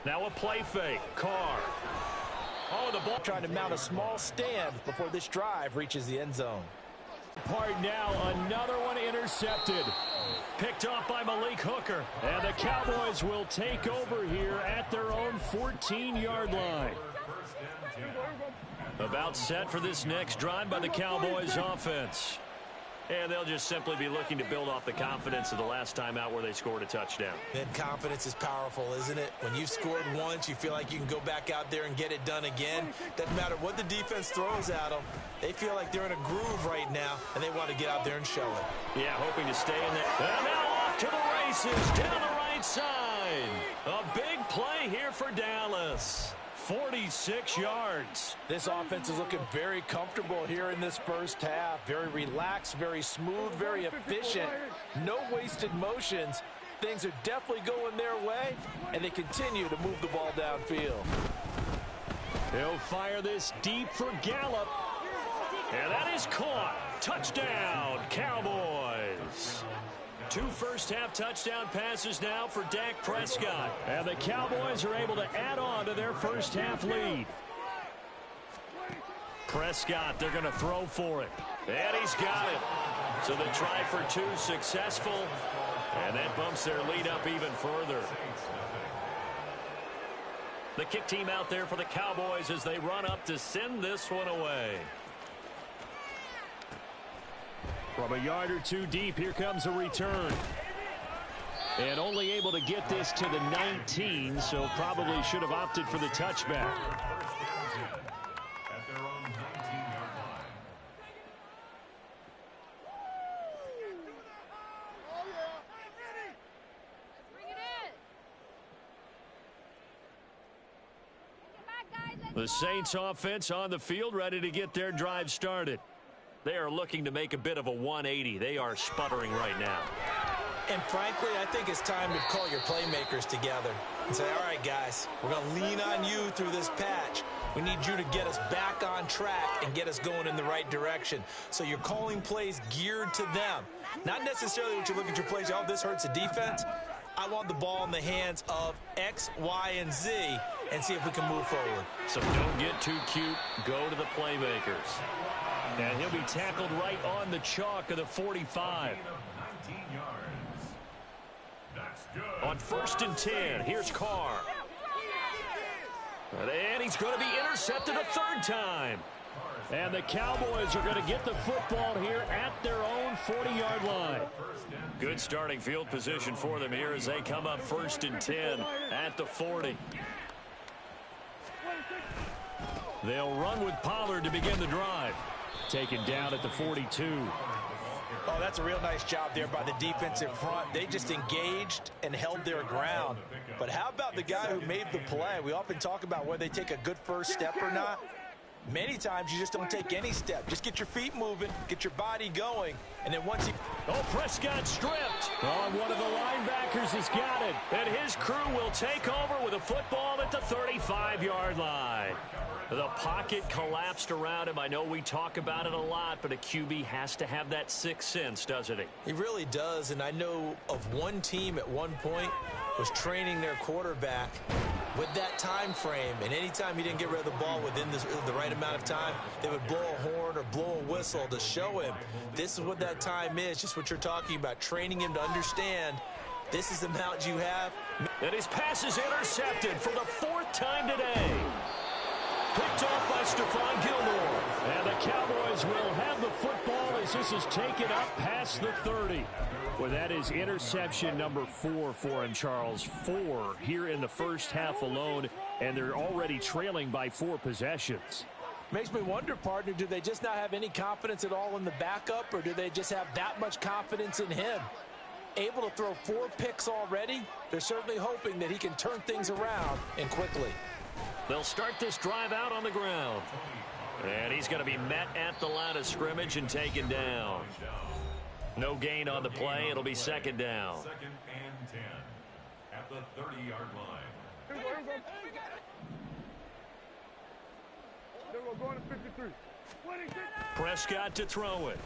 Now a play fake. Carr. Oh, the ball trying to mount a small stand before this drive reaches the end zone. Part now, another one intercepted. Picked off by Malik Hooker. And the Cowboys will take over here at their own 14-yard line. About set for this next drive by the Cowboys offense. And they'll just simply be looking to build off the confidence of the last time out where they scored a touchdown. And confidence is powerful, isn't it? When you've scored once, you feel like you can go back out there and get it done again. Doesn't matter what the defense throws at them. They feel like they're in a groove right now, and they want to get out there and show it. Yeah, hoping to stay in there. And now off to the races, down the right side. A big play here for Dallas. 46 yards. This offense is looking very comfortable here in this first half. Very relaxed, very smooth, very efficient. No wasted motions. Things are definitely going their way, and they continue to move the ball downfield. He'll fire this deep for Gallup. And that is caught. Touchdown, Cowboys. 2 first-half touchdown passes now for Dak Prescott. And the Cowboys are able to add on to their first-half lead. Prescott, they're going to throw for it. And he's got it. So the try for 2 successful. And that bumps their lead up even further. The kick team out there for the Cowboys as they run up to send this one away. From a yard or 2 deep, here comes a return. And only able to get this to the 19, so probably should have opted for the touchback. At their own 19-yard line. The Saints offense on the field, ready to get their drive started. They are looking to make a bit of a 180. They are sputtering right now. And frankly, I think it's time to call your playmakers together and say, all right, guys, we're going to lean on you through this patch. We need you to get us back on track and get us going in the right direction. So you're calling plays geared to them. Not necessarily what you look at your plays, oh, this hurts the defense. I want the ball in the hands of X, Y, and Z and see if we can move forward. So don't get too cute. Go to the playmakers. And he'll be tackled right on the chalk of the 45. 19 yards. That's good. On 1st and 10, here's Carr. And he's going to be intercepted a third time. And the Cowboys are going to get the football here at their own 40-yard line. Good starting field position for them here as they come up 1st and 10 at the 40. They'll run with Pollard to begin the drive. Taken down at the 42. Oh, that's a real nice job there by the defensive front. They just engaged and held their ground. But how about the guy who made the play? We often talk about whether they take a good first step or not. Many times you just don't take any step. Just get your feet moving, get your body going, and then once you... Oh, Prescott stripped. Oh, one of the linebackers has got it. And his crew will take over with a football at the 35-yard line. The pocket collapsed around him. I know we talk about it a lot, but a QB has to have that sixth sense, doesn't he? He really does, and I know of one team at one point was training their quarterback with that time frame, and anytime he didn't get rid of the ball within the right amount of time, they would blow a horn or blow a whistle to show him this is what that time is, just what you're talking about, training him to understand this is the amount you have. And his pass is intercepted for the 4th time today. Picked off by Stephon Gilmore. And the Cowboys will have the football as this is taken up past the 30. Well, that is interception number 4 for him, Charles. 4 here in the first half alone, and they're already trailing by 4 possessions. Makes me wonder, partner, do they just not have any confidence at all in the backup, or do they just have that much confidence in him? Able to throw 4 picks already, they're certainly hoping that he can turn things around and quickly. They'll start this drive out on the ground. And he's going to be met at the line of scrimmage and taken down. No gain on the play. It'll be 2nd down. 2nd and 10 at the 30-yard line. Going to 53. Prescott to throw it.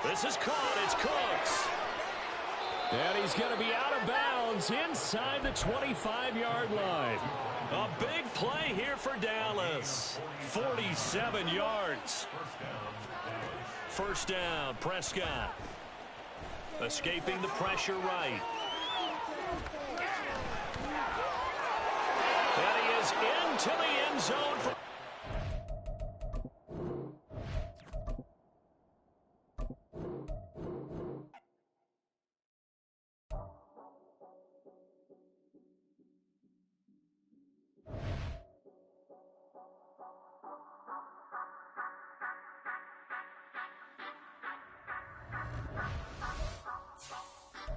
This is caught. It's Cooks. And he's going to be out of bounds inside the 25-yard line. A big play here for Dallas. 47 yards. First down, Prescott. Escaping the pressure right. And he is into the end zone.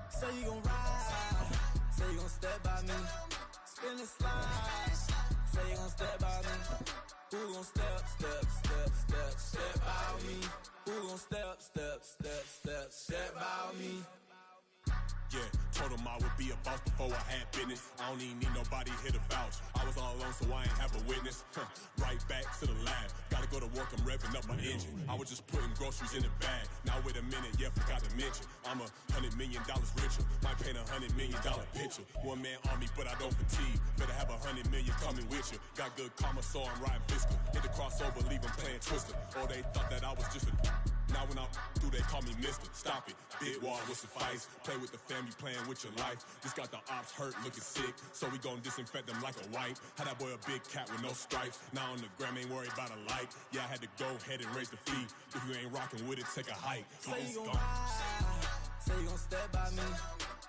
Say you gon' ride, say you gon' step by me, spin and slide, say you gon' step by me, who gon' step by me, who gon' step by me. Yeah, told him I would be a boss before I had business. I don't even need nobody here to vouch. I was all alone, so I ain't have a witness. Right back to the lab. Gotta go to work, I'm revving up my engine. I was just putting groceries in the bag. Now wait a minute, yeah, forgot to mention. I'm $100 million richer. Might paint $100 million picture. One man army, but I don't fatigue. Better have 100 million coming with you. Got good karma, so I'm riding fiscal. Hit the crossover, leave them playing Twister. Or they thought that I was just a... Now when I'm through, they call me Mister. Stop it. Big wall will suffice. Play with the family, playing with your life. Just got the ops hurt, looking sick. So we gon' disinfect them like a wipe. Had that boy a big cat with no stripes. Now on the gram, ain't worried about a light. Yeah, I had to go ahead and raise the fee. If you ain't rocking with it, take a hike. Say you gon' ride, say you gon' step by me,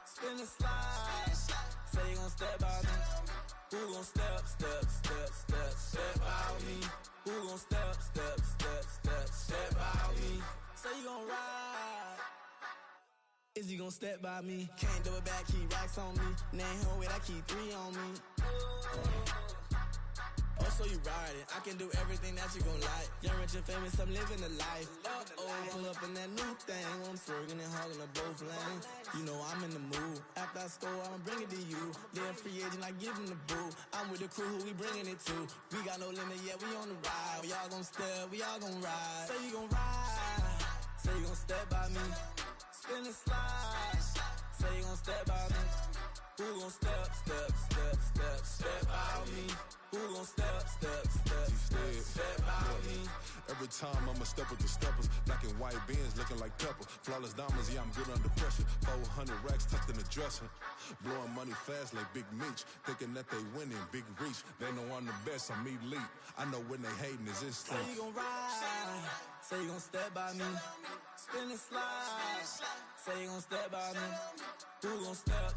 spin and slide, say you gon' step by me, who gon' step by me, who gon' step by me, say you gon' ride, is you gon' step by me, can't do it back, keep racks on me, name home with I keep 3 on me. Oh, so you riding, I can do everything that you gon' like. Young, rich, and famous, I'm living the life. Pull up in that new thing, I'm swerving and hogging up both lanes. You know I'm in the mood, after I score, I'ma bring it to you. They're free agent, I give them the boo. I'm with the crew, who we bringing it to. We got no limit, yeah, we on the ride. We all gon' step, we all gon' ride. Say you gon' ride, say you gon' step by me, spin and slide. Say you gon' step by me, who gon' step by me? Who gon' step by me? me. Every time I'ma step with the steppers, black and white beans looking like pepper. Flawless diamonds, yeah, I'm good under pressure. 400 racks tucked in the dresser. Blowing money fast like Big Meech. Thinking that they winning, big reach. They know I'm the best, I'm elite. I know when they hating is instinct. Say you gon' ride, say you gon' step by me. Spin and slide, say you gon' step by me. Who gon' step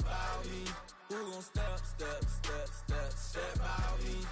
by me? Who gon' step by me?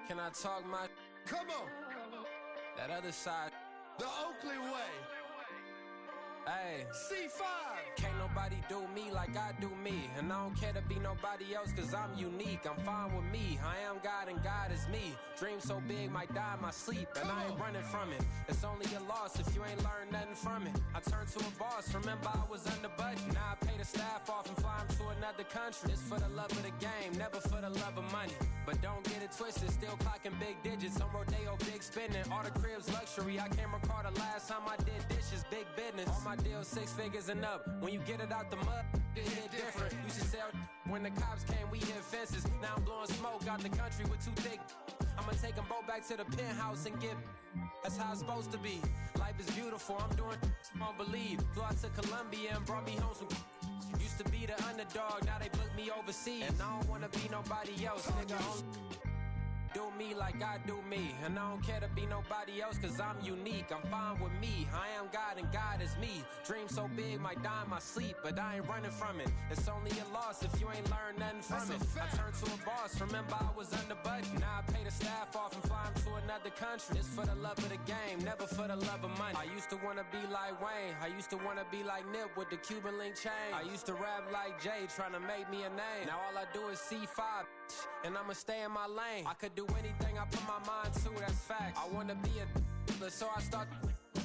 Can I talk my... Come on! That other side... The Oakland way! Hey, C5! Can't nobody do me like I do me. And I don't care to be nobody else cause I'm unique. I'm fine with me, I am God and God is me. Dream so big, might die in my sleep. And I ain't running from it. It's only a loss if you ain't learned nothing from it. I turned to a boss, remember I was under budget. Now I pay the staff off and fly them to another country. It's for the love of the game, never for the love of money. But don't get it twisted, still clocking big digits. On Rodeo, big spending, all the cribs luxury. I can't recall the last time I did dishes, big business. All my deals 6 figures and up. When you get it out the mud, it hit different. Used to sell when the cops came, we hit fences. Now I'm blowing smoke out the country with 2 thick. I'ma take them both back to the penthouse and get. That's how it's supposed to be. Life is beautiful, I'm doing won't believe. Flew out to Colombia and brought me home some. Used to be the underdog, now they book me overseas. And I don't wanna be nobody else, nigga. Do me like I do me. And I don't care to be nobody else cause I'm unique. I'm fine with me, I am God and God is me. Dream so big, might die in my sleep. But I ain't running from it. It's only a loss if you ain't learned nothing from it. I turned to a boss, remember I was under budget. Now I pay the staff off and fly them to another country. It's for the love of the game, never for the love of money. I used to wanna be like Wayne, I used to wanna be like Nip with the Cuban link chain. I used to rap like Jay, trying to make me a name. Now all I do is C5, and I'ma stay in my lane. I could do anything I put my mind to, that's fact. I wanna be a so I start.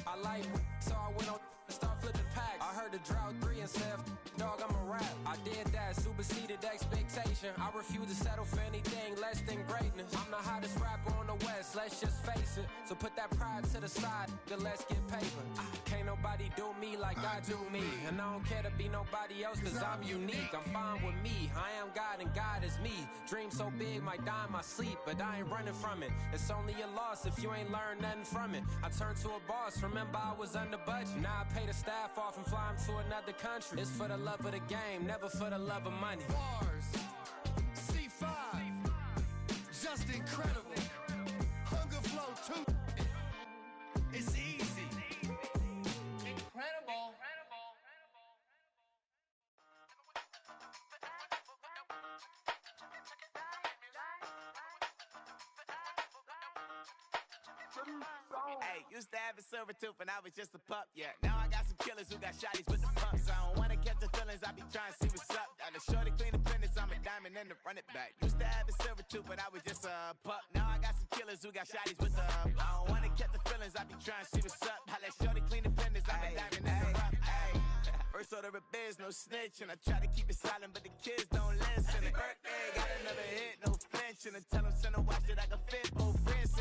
I like so I went on and start flipping packs. I heard the drought 3 and said, dog, I'm a rap. I did that, superseded expectation. I refuse to settle for anything less than greatness. I'm the hottest rapper on the west. honest, let's just face it. So put that pride to the side, then let's get paper. Can't nobody do me like I do me. And I don't care to be nobody else, cause I'm unique. I'm fine with me, I am God and God is me. Dream so big, might die in my sleep, but I ain't running from it. It's only a loss if you ain't learned nothing from it. I turned to a boss, remember I was under budget. Now I pay the staff off and fly them to another country. It's for the love of the game, never for the love of money. Bars, C5, just incredible. Hunger flow 2, it's easy. Incredible. Hey, used to have a silver tooth when I was just a pup, yeah. Now I got some killers who got shotties with the pumps. I don't wanna catch the feelings, I be trying to see what's up. Got a shorty clean the finish, I'm a diamond and to run it back. Used to have a silver tooth when I was just a pup. Now I got some killers who got shotties with the I don't wanna catch the feelings, I be trying to see what's up. I let shorty clean the finish, I'm a diamond and to run. First order of biz, no snitch, and I try to keep it silent, but the kids don't listen. Happy birthday, got another hit, no flinch, and I tell them send a watch that I can fit both friends.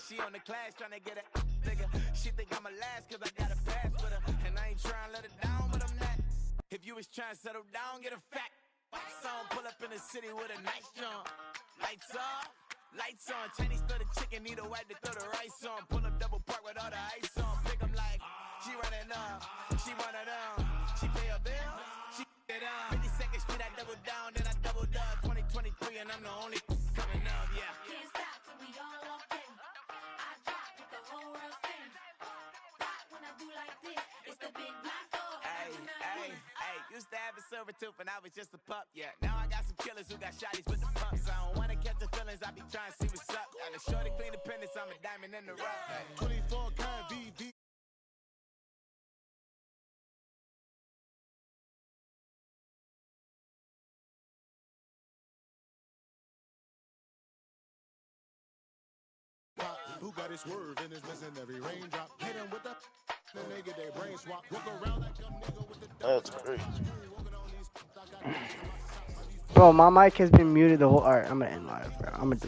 She on the class tryna get a nigga. She think I'm a last cause I got a pass with her. And I ain't tryna let her down, but I'm not. If you was tryna settle down, get a fat song. Pull up in the city with a nice jump. Lights off, lights on. Chinese throw the chicken, need a wipe to throw the rice on. Pull up double park with all the ice on. Pick 'em like, she running up, she one of them. She pay a bill, she get up. 52nd Street, I double down, then I double up. 2023 and I'm the only coming up, yeah. Can't stop till we all okay. I drop with the whole world sing. Pop when I do like this, it's the big black door. Hey, used to have a silver tooth when I was just a pup, yeah. Now I got some killers who got shotties with the pumps. I don't wanna catch the feelings, I be trying to see what's up. Got a shorty clean the pendants, I'm a diamond in the rough. 24 karat VV. Who got his swerve and is missing every raindrop? Hit him with the and they get their brain swap. Walk around like a nigga with the That's crazy. Bro, my mic has been muted the whole. Alright, I'm gonna end live, bro. I'm gonna delete.